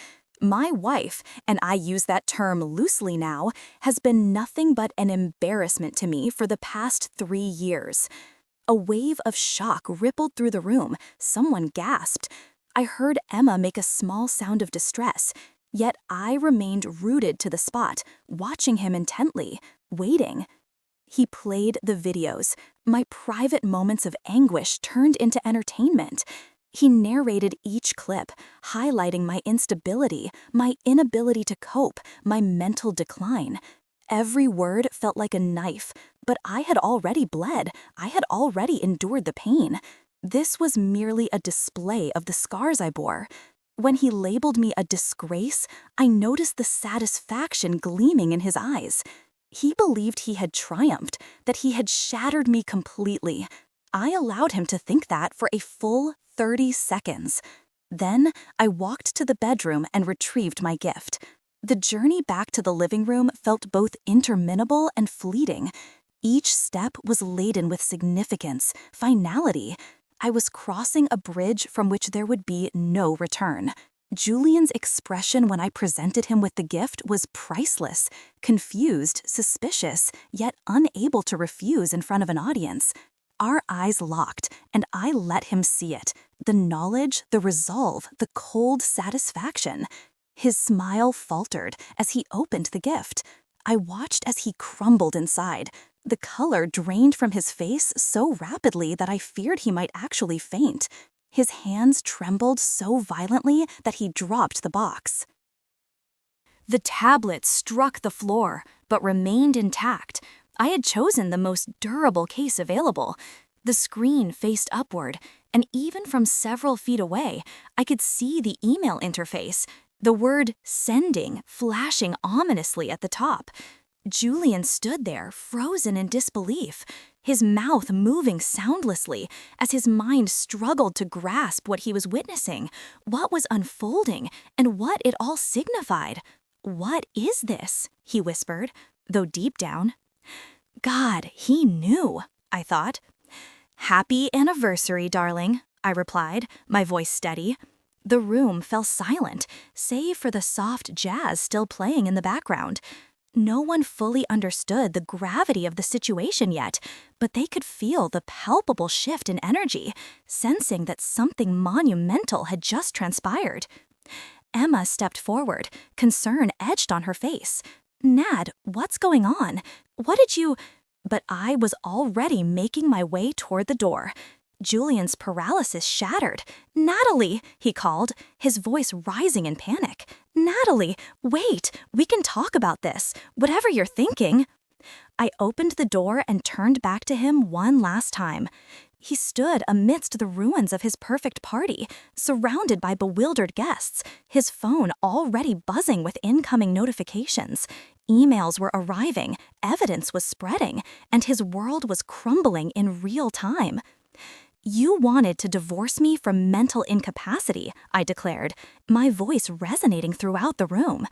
My wife, and I use that term loosely now, has been nothing but an embarrassment to me for the past 3 years. A wave of shock rippled through the room. Someone gasped. I heard Emma make a small sound of distress, yet I remained rooted to the spot, watching him intently, waiting. He played the videos. My private moments of anguish turned into entertainment. He narrated each clip, highlighting my instability, my inability to cope, my mental decline. Every word felt like a knife, but I had already bled. I had already endured the pain. This was merely a display of the scars I bore. When he labeled me a disgrace, I noticed the satisfaction gleaming in his eyes. He believed he had triumphed, that he had shattered me completely. I allowed him to think that for a full 30 seconds. Then I walked to the bedroom and retrieved my gift. The journey back to the living room felt both interminable and fleeting. Each step was laden with significance, finality. I was crossing a bridge from which there would be no return. Julian's expression when I presented him with the gift was priceless, confused, suspicious, yet unable to refuse in front of an audience. Our eyes locked, and I let him see it. The knowledge, the resolve, the cold satisfaction. His smile faltered as he opened the gift. I watched as he crumbled inside. The color drained from his face so rapidly that I feared he might actually faint. His hands trembled so violently that he dropped the box. The tablet struck the floor, but remained intact. I had chosen the most durable case available. The screen faced upward, and even from several feet away, I could see the email interface, the word sending flashing ominously at the top. Julian stood there, frozen in disbelief, his mouth moving soundlessly as his mind struggled to grasp what he was witnessing, what was unfolding, and what it all signified. "What is this?" he whispered, though deep down. God, he knew, I thought. "Happy anniversary, darling," I replied, my voice steady. The room fell silent, save for the soft jazz still playing in the background. No one fully understood the gravity of the situation yet, but they could feel the palpable shift in energy, sensing that something monumental had just transpired. Emma stepped forward, concern etched on her face. "Nad, what's going on? What did you—" But I was already making my way toward the door. Julian's paralysis shattered. "Natalie," he called, his voice rising in panic. "Natalie, wait, we can talk about this, whatever you're thinking." I opened the door and turned back to him one last time. He stood amidst the ruins of his perfect party, surrounded by bewildered guests, his phone already buzzing with incoming notifications. Emails were arriving, evidence was spreading, and his world was crumbling in real time. "You wanted to divorce me from mental incapacity," I declared, my voice resonating throughout the room.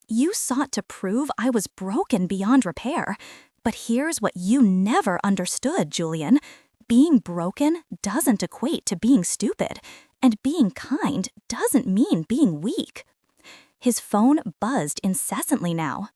"You sought to prove I was broken beyond repair. But here's what you never understood, Julian. Being broken doesn't equate to being stupid, and being kind doesn't mean being weak." His phone buzzed incessantly now.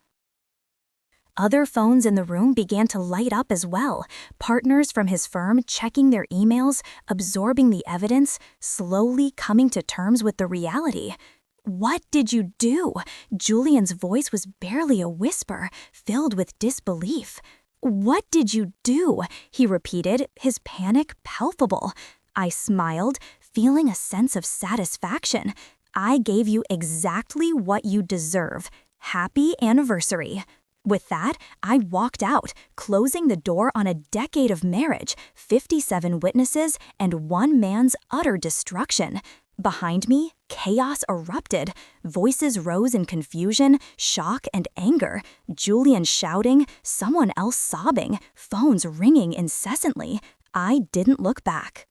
Other phones in the room began to light up as well, partners from his firm checking their emails, absorbing the evidence, slowly coming to terms with the reality. "What did you do?" Julian's voice was barely a whisper, filled with disbelief. "What did you do?" he repeated, his panic palpable. I smiled, feeling a sense of satisfaction. "I gave you exactly what you deserve. Happy anniversary." With that, I walked out, closing the door on a decade of marriage, 57 witnesses, and one man's utter destruction. Behind me, chaos erupted. Voices rose in confusion, shock, and anger. Julian shouting, someone else sobbing, phones ringing incessantly. I didn't look back.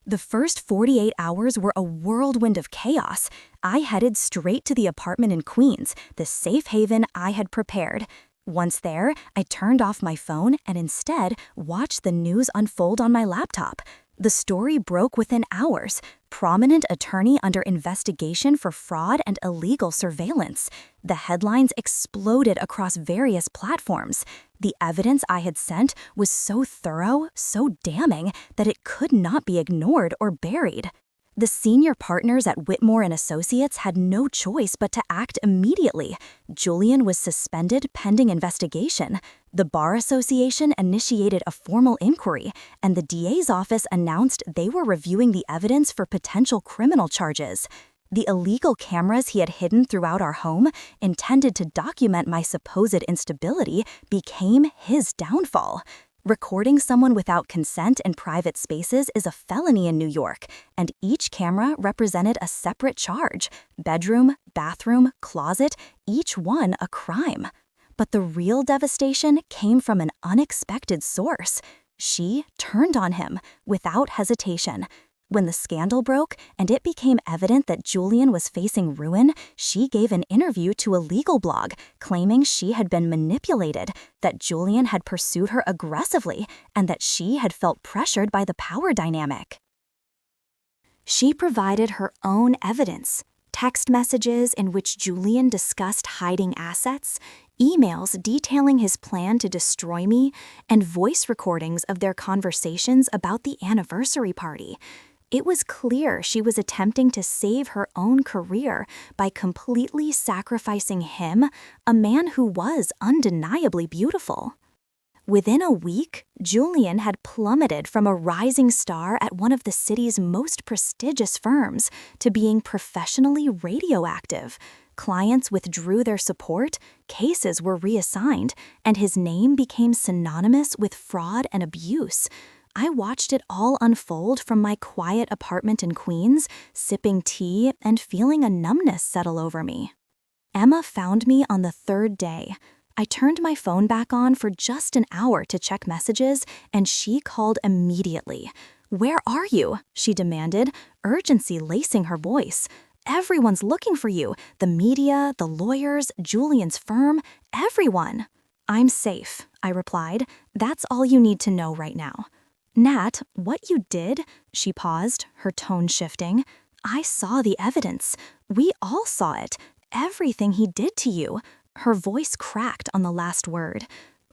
The first 48 hours were a whirlwind of chaos. I headed straight to the apartment in Queens, the safe haven I had prepared. Once there, I turned off my phone and instead watched the news unfold on my laptop. The story broke within hours. Prominent attorney under investigation for fraud and illegal surveillance. The headlines exploded across various platforms. The evidence I had sent was so thorough, so damning, that it could not be ignored or buried. The senior partners at Whitmore and Associates had no choice but to act immediately. Julian was suspended pending investigation. The Bar Association initiated a formal inquiry, and the DA's office announced they were reviewing the evidence for potential criminal charges. The illegal cameras he had hidden throughout our home, intended to document my supposed instability, became his downfall. Recording someone without consent in private spaces is a felony in New York, and each camera represented a separate charge: bedroom, bathroom, closet, each one a crime. But the real devastation came from an unexpected source. She turned on him without hesitation. When the scandal broke and it became evident that Julian was facing ruin, she gave an interview to a legal blog claiming she had been manipulated, that Julian had pursued her aggressively, and that she had felt pressured by the power dynamic. She provided her own evidence: text messages in which Julian discussed hiding assets, emails detailing his plan to destroy me, and voice recordings of their conversations about the anniversary party. It was clear she was attempting to save her own career by completely sacrificing him, a man who was undeniably beautiful. Within a week, Julian had plummeted from a rising star at one of the city's most prestigious firms to being professionally radioactive. Clients withdrew their support, cases were reassigned, and his name became synonymous with fraud and abuse. I watched it all unfold from my quiet apartment in Queens, sipping tea and feeling a numbness settle over me. Emma found me on the third day. I turned my phone back on for just an hour to check messages, and she called immediately. "Where are you?" she demanded, urgency lacing her voice. "Everyone's looking for you. The media, the lawyers, Julian's firm, everyone." "I'm safe," I replied. "That's all you need to know right now." "Nat, what you did?" She paused, her tone shifting. "I saw the evidence. We all saw it. Everything he did to you." Her voice cracked on the last word.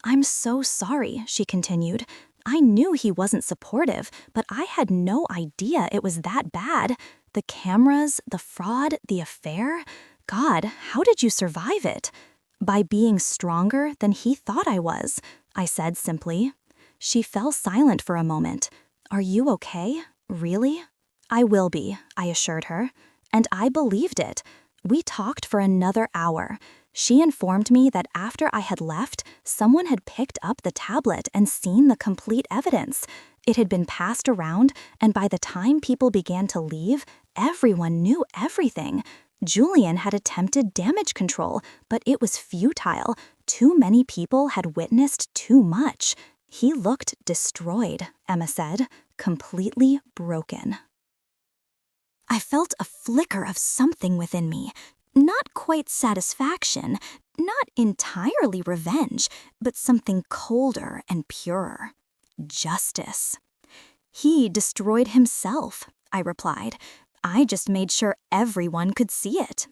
"I'm so sorry," she continued. "I knew he wasn't supportive, but I had no idea it was that bad. The cameras, the fraud, the affair. God, how did you survive it?" "By being stronger than he thought I was," I said simply. She fell silent for a moment. "Are you okay? Really?" "I will be," I assured her. And I believed it. We talked for another hour. She informed me that after I had left, someone had picked up the tablet and seen the complete evidence. It had been passed around, and by the time people began to leave, everyone knew everything. Julian had attempted damage control, but it was futile. Too many people had witnessed too much. "He looked destroyed," Emma said, "completely broken." I felt a flicker of something within me. Not quite satisfaction, not entirely revenge, but something colder and purer. Justice. "He destroyed himself," I replied. "I just made sure everyone could see it."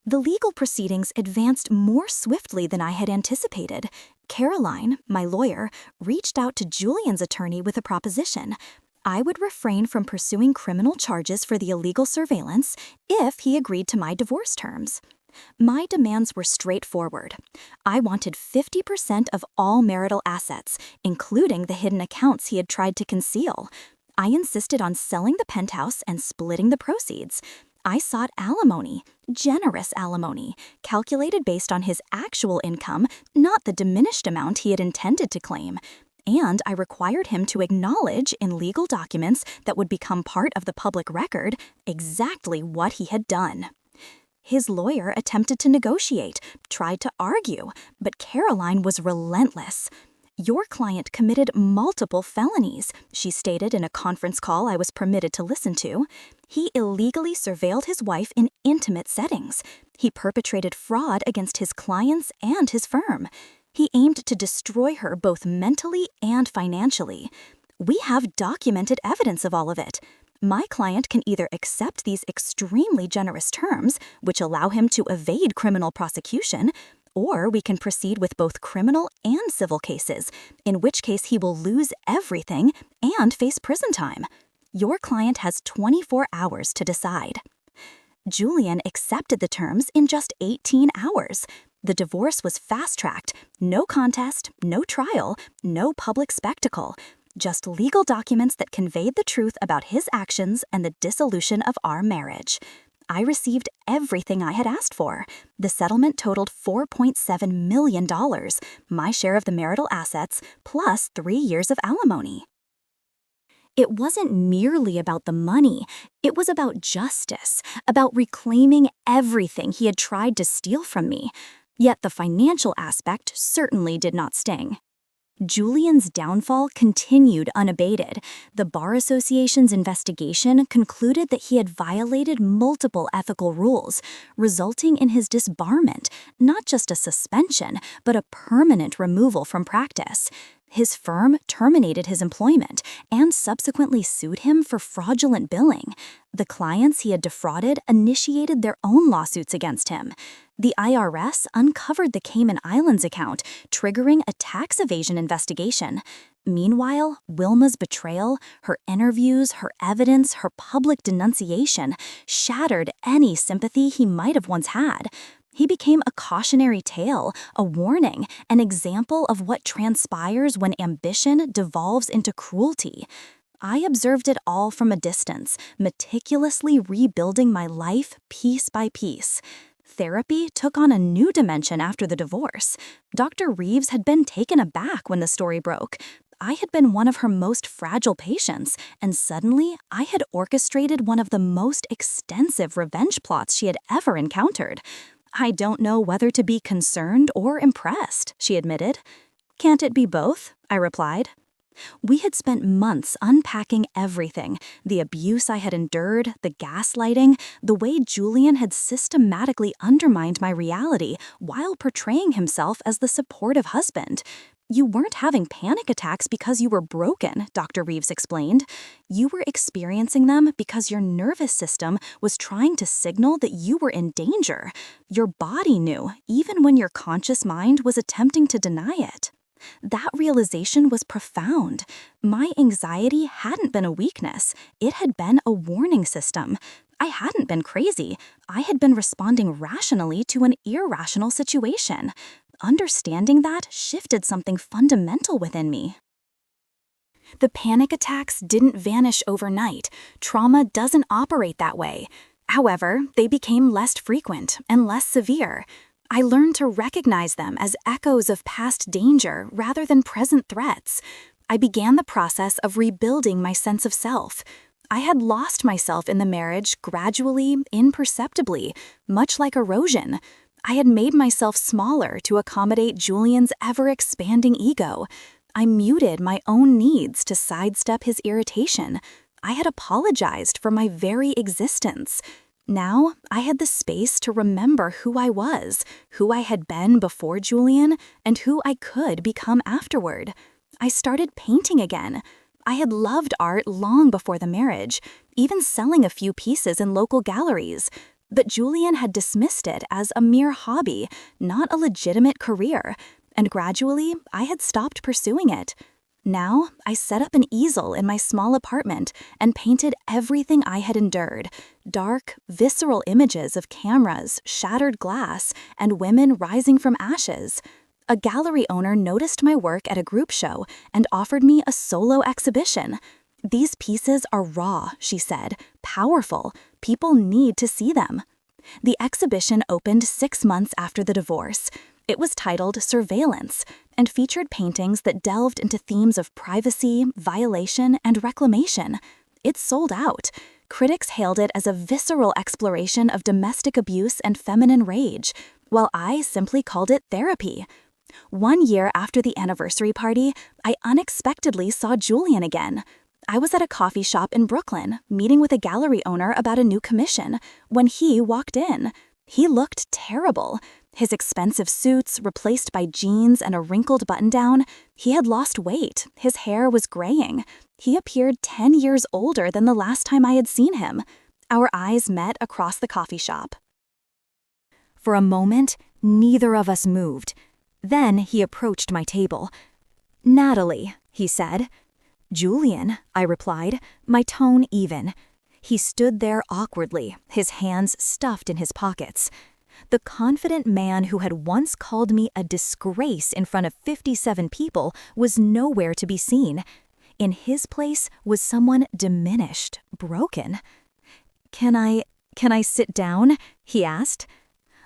The legal proceedings advanced more swiftly than I had anticipated. Caroline, my lawyer, reached out to Julian's attorney with a proposition. I would refrain from pursuing criminal charges for the illegal surveillance if he agreed to my divorce terms. My demands were straightforward. I wanted 50% of all marital assets, including the hidden accounts he had tried to conceal. I insisted on selling the penthouse and splitting the proceeds. I sought alimony, generous alimony, calculated based on his actual income, not the diminished amount he had intended to claim. And I required him to acknowledge in legal documents that would become part of the public record exactly what he had done. His lawyer attempted to negotiate, tried to argue, but Caroline was relentless. "Your client committed multiple felonies," she stated in a conference call I was permitted to listen to. "He illegally surveilled his wife in intimate settings. He perpetrated fraud against his clients and his firm. He aimed to destroy her both mentally and financially. We have documented evidence of all of it. My client can either accept these extremely generous terms, which allow him to evade criminal prosecution, or we can proceed with both criminal and civil cases, in which case he will lose everything and face prison time. Your client has 24 hours to decide. Julian accepted the terms in just 18 hours. The divorce was fast-tracked, no contest, no trial, no public spectacle, just legal documents that conveyed the truth about his actions and the dissolution of our marriage. I received everything I had asked for. The settlement totaled $4.7 million, my share of the marital assets, plus 3 years of alimony. It wasn't merely about the money. It was about justice, about reclaiming everything he had tried to steal from me. Yet the financial aspect certainly did not sting. Julian's downfall continued unabated. The Bar Association's investigation concluded that he had violated multiple ethical rules, resulting in his disbarment, not just a suspension, but a permanent removal from practice. His firm terminated his employment and subsequently sued him for fraudulent billing. The clients he had defrauded initiated their own lawsuits against him. The IRS uncovered the Cayman Islands account, triggering a tax evasion investigation. Meanwhile, Wilma's betrayal, her interviews, her evidence, her public denunciation shattered any sympathy he might have once had. He became a cautionary tale, a warning, an example of what transpires when ambition devolves into cruelty. I observed it all from a distance, meticulously rebuilding my life piece by piece. Therapy took on a new dimension after the divorce. Dr. Reeves had been taken aback when the story broke. I had been one of her most fragile patients, and suddenly I had orchestrated one of the most extensive revenge plots she had ever encountered. "I don't know whether to be concerned or impressed," she admitted. "Can't it be both?" I replied. We had spent months unpacking everything, the abuse I had endured, the gaslighting, the way Julian had systematically undermined my reality while portraying himself as the supportive husband. "You weren't having panic attacks because you were broken," Dr. Reeves explained. "You were experiencing them because your nervous system was trying to signal that you were in danger. Your body knew, even when your conscious mind was attempting to deny it." That realization was profound. My anxiety hadn't been a weakness. It had been a warning system. I hadn't been crazy. I had been responding rationally to an irrational situation. Understanding that shifted something fundamental within me. The panic attacks didn't vanish overnight. Trauma doesn't operate that way. However, they became less frequent and less severe. I learned to recognize them as echoes of past danger rather than present threats. I began the process of rebuilding my sense of self. I had lost myself in the marriage gradually, imperceptibly, much like erosion. I had made myself smaller to accommodate Julian's ever-expanding ego. I muted my own needs to sidestep his irritation. I had apologized for my very existence. Now, I had the space to remember who I was, who I had been before Julian, and who I could become afterward. I started painting again. I had loved art long before the marriage, even selling a few pieces in local galleries. But Julian had dismissed it as a mere hobby, not a legitimate career, and gradually I had stopped pursuing it. Now, I set up an easel in my small apartment and painted everything I had endured: dark, visceral images of cameras, shattered glass, and women rising from ashes. A gallery owner noticed my work at a group show and offered me a solo exhibition. "These pieces are raw," she said, "powerful. People need to see them." The exhibition opened 6 months after the divorce. It was titled Surveillance and featured paintings that delved into themes of privacy, violation, and reclamation. It sold out. Critics hailed it as a visceral exploration of domestic abuse and feminine rage, while I simply called it therapy. 1 year after the anniversary party, I unexpectedly saw Julian again. I was at a coffee shop in Brooklyn, meeting with a gallery owner about a new commission, when he walked in. He looked terrible. His expensive suits replaced by jeans and a wrinkled button-down. He had lost weight. His hair was graying. He appeared 10 years older than the last time I had seen him. Our eyes met across the coffee shop. For a moment, neither of us moved. Then he approached my table. "Natalie," he said. "Julian," I replied, my tone even. He stood there awkwardly, his hands stuffed in his pockets. The confident man who had once called me a disgrace in front of 57 people was nowhere to be seen. In his place was someone diminished, broken. Can I sit down?" he asked.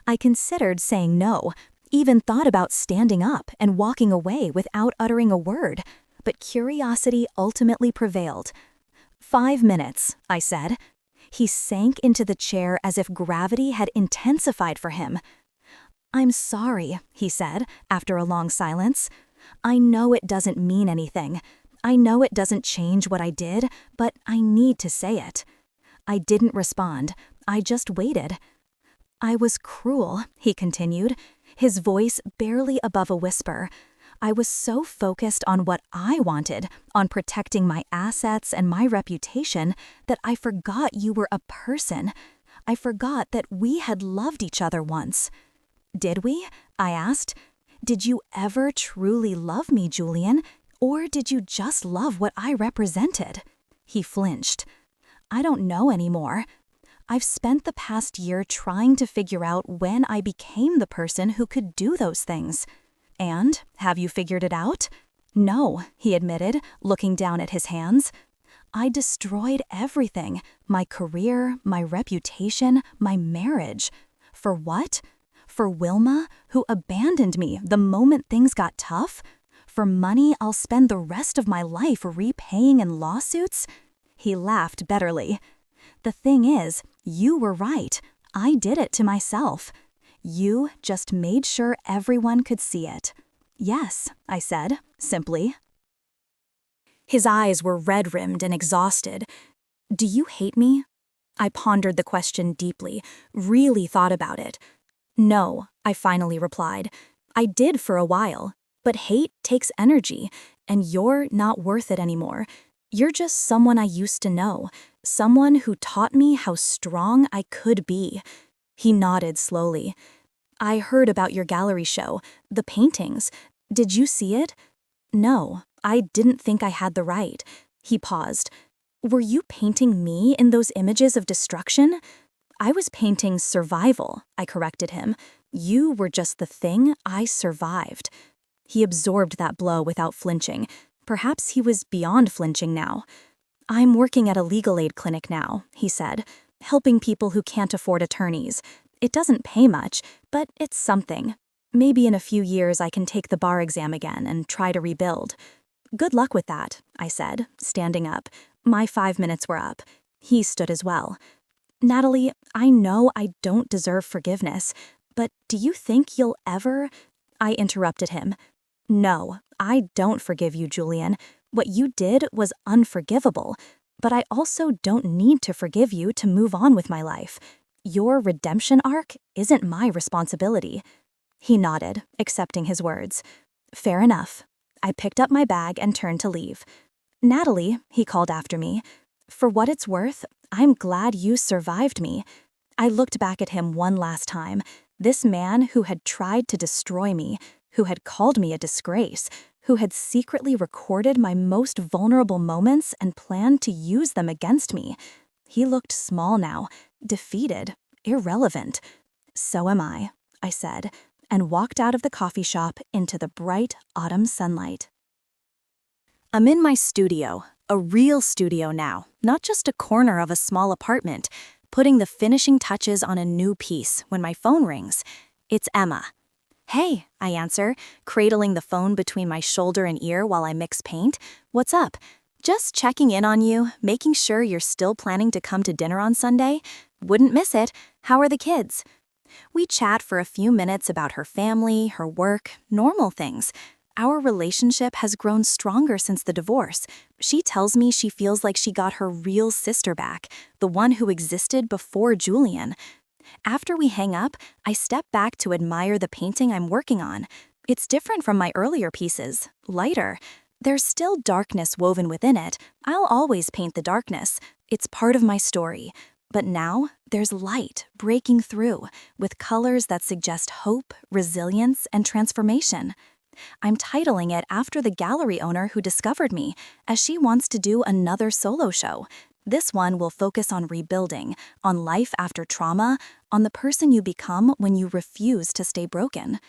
I considered saying no, even thought about standing up and walking away without uttering a word, but curiosity ultimately prevailed. 5 minutes, I said. He sank into the chair as if gravity had intensified for him. "I'm sorry," he said, after a long silence. "I know it doesn't mean anything. I know it doesn't change what I did, but I need to say it." I didn't respond. I just waited. "I was cruel," he continued, his voice barely above a whisper. "I was so focused on what I wanted, on protecting my assets and my reputation, that I forgot you were a person. I forgot that we had loved each other once." "Did we?" I asked. "Did you ever truly love me, Julian? Or did you just love what I represented?" He flinched. "I don't know anymore. I've spent the past year trying to figure out when I became the person who could do those things." "And, have you figured it out?" "No," he admitted, looking down at his hands. "I destroyed everything, my career, my reputation, my marriage. For what? For Wilma, who abandoned me the moment things got tough? For money I'll spend the rest of my life repaying in lawsuits?" He laughed bitterly. "The thing is, you were right. I did it to myself. You just made sure everyone could see it." "Yes," I said, simply. His eyes were red-rimmed and exhausted. "Do you hate me?" I pondered the question deeply, really thought about it. "No," I finally replied. "I did for a while, but hate takes energy, and you're not worth it anymore. You're just someone I used to know, someone who taught me how strong I could be." He nodded slowly. "I heard about your gallery show, the paintings. Did you see it?" "No, I didn't think I had the right." He paused. "Were you painting me in those images of destruction?" "I was painting survival," I corrected him. "You were just the thing I survived." He absorbed that blow without flinching. Perhaps he was beyond flinching now. "I'm working at a legal aid clinic now," he said, "helping people who can't afford attorneys. It doesn't pay much, but it's something. Maybe in a few years I can take the bar exam again and try to rebuild." "Good luck with that," I said, standing up. My 5 minutes were up. He stood as well. "Natalie, I know I don't deserve forgiveness, but do you think you'll ever—" I interrupted him. "No, I don't forgive you, Julian. What you did was unforgivable, but I also don't need to forgive you to move on with my life. Your redemption arc isn't my responsibility." He nodded, accepting his words. "Fair enough." I picked up my bag and turned to leave. "Natalie," he called after me, "for what it's worth, I'm glad you survived me." I looked back at him one last time, this man who had tried to destroy me, who had called me a disgrace, who had secretly recorded my most vulnerable moments and planned to use them against me. He looked small now, defeated, irrelevant. "So am I," I said, and walked out of the coffee shop into the bright autumn sunlight. I'm in my studio, a real studio now, not just a corner of a small apartment, putting the finishing touches on a new piece when my phone rings. It's Emma. "Hey," I answer, cradling the phone between my shoulder and ear while I mix paint. "What's up?" "Just checking in on you, making sure you're still planning to come to dinner on Sunday. Wouldn't miss it. How are the kids?" We chat for a few minutes about her family, her work, normal things. Our relationship has grown stronger since the divorce. She tells me she feels like she got her real sister back, the one who existed before Julian. After we hang up, I step back to admire the painting I'm working on. It's different from my earlier pieces, lighter. There's still darkness woven within it. I'll always paint the darkness. It's part of my story. But now, there's light breaking through, with colors that suggest hope, resilience, and transformation. I'm titling it after the gallery owner who discovered me, as she wants to do another solo show. This one will focus on rebuilding, on life after trauma, on the person you become when you refuse to stay broken.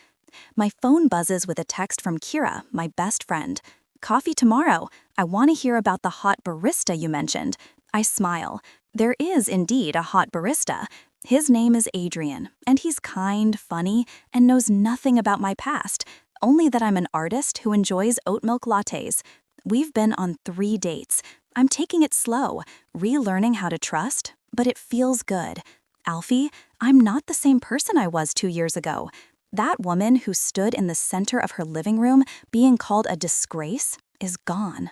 My phone buzzes with a text from Kira, my best friend. "Coffee tomorrow. I want to hear about the hot barista you mentioned." I smile. There is indeed a hot barista. His name is Adrian, and he's kind, funny, and knows nothing about my past, only that I'm an artist who enjoys oat milk lattes. We've been on 3 dates. I'm taking it slow, relearning how to trust, but it feels good. Alfie, I'm not the same person I was 2 years ago. That woman who stood in the center of her living room being called a disgrace is gone.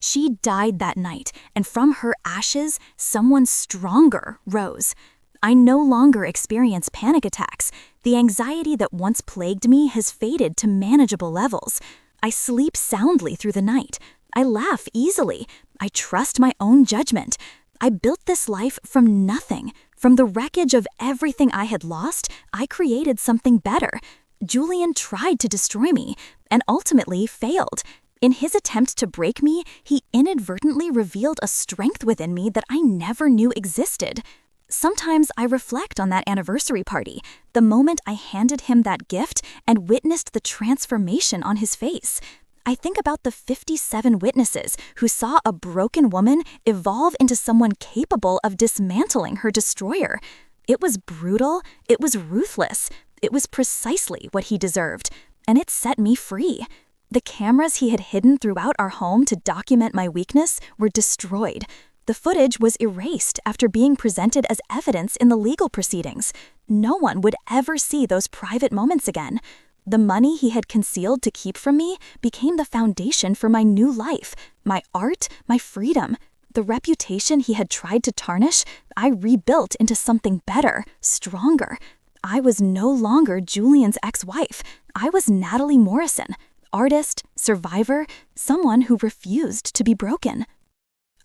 She died that night, and from her ashes, someone stronger rose. I no longer experience panic attacks. The anxiety that once plagued me has faded to manageable levels. I sleep soundly through the night. I laugh easily. I trust my own judgment. I built this life from nothing. From the wreckage of everything I had lost, I created something better. Julian tried to destroy me, and ultimately failed. In his attempt to break me, he inadvertently revealed a strength within me that I never knew existed. Sometimes I reflect on that anniversary party, the moment I handed him that gift and witnessed the transformation on his face. I think about the 57 witnesses who saw a broken woman evolve into someone capable of dismantling her destroyer. It was brutal, it was ruthless, it was precisely what he deserved, and it set me free. The cameras he had hidden throughout our home to document my weakness were destroyed. The footage was erased after being presented as evidence in the legal proceedings. No one would ever see those private moments again. The money he had concealed to keep from me became the foundation for my new life, my art, my freedom. The reputation he had tried to tarnish, I rebuilt into something better, stronger. I was no longer Julian's ex-wife. I was Natalie Morrison, artist, survivor, someone who refused to be broken.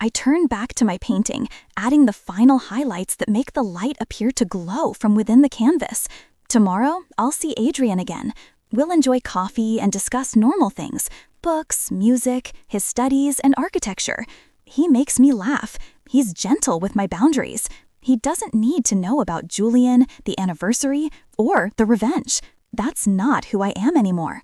I turn back to my painting, adding the final highlights that make the light appear to glow from within the canvas. Tomorrow, I'll see Adrian again. We'll enjoy coffee and discuss normal things, books, music, his studies, and architecture. He makes me laugh. He's gentle with my boundaries. He doesn't need to know about Julian, the anniversary, or the revenge. That's not who I am anymore.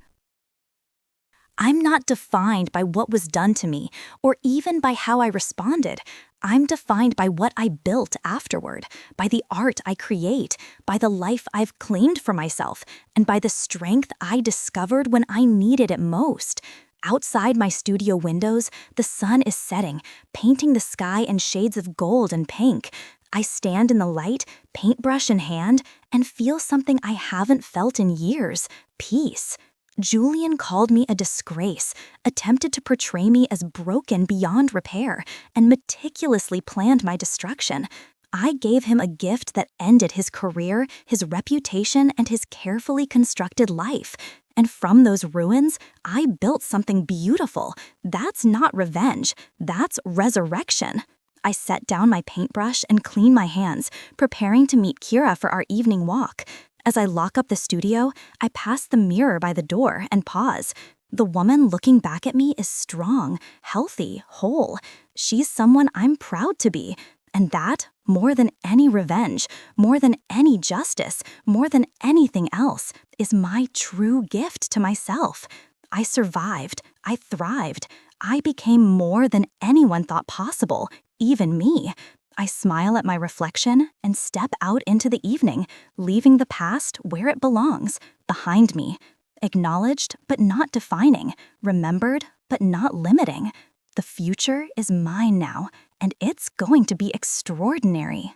I'm not defined by what was done to me, or even by how I responded. I'm defined by what I built afterward, by the art I create, by the life I've claimed for myself, and by the strength I discovered when I needed it most. Outside my studio windows, the sun is setting, painting the sky in shades of gold and pink. I stand in the light, paintbrush in hand, and feel something I haven't felt in years: peace. Julian called me a disgrace, attempted to portray me as broken beyond repair, and meticulously planned my destruction. I gave him a gift that ended his career, his reputation, and his carefully constructed life. And from those ruins, I built something beautiful. That's not revenge, that's resurrection. I set down my paintbrush and clean my hands, preparing to meet Kira for our evening walk. As I lock up the studio, I pass the mirror by the door and pause. The woman looking back at me is strong, healthy, whole. She's someone I'm proud to be. And that, more than any revenge, more than any justice, more than anything else, is my true gift to myself. I survived. I thrived. I became more than anyone thought possible, even me. I smile at my reflection and step out into the evening, leaving the past where it belongs, behind me. Acknowledged but not defining, remembered but not limiting. The future is mine now, and it's going to be extraordinary.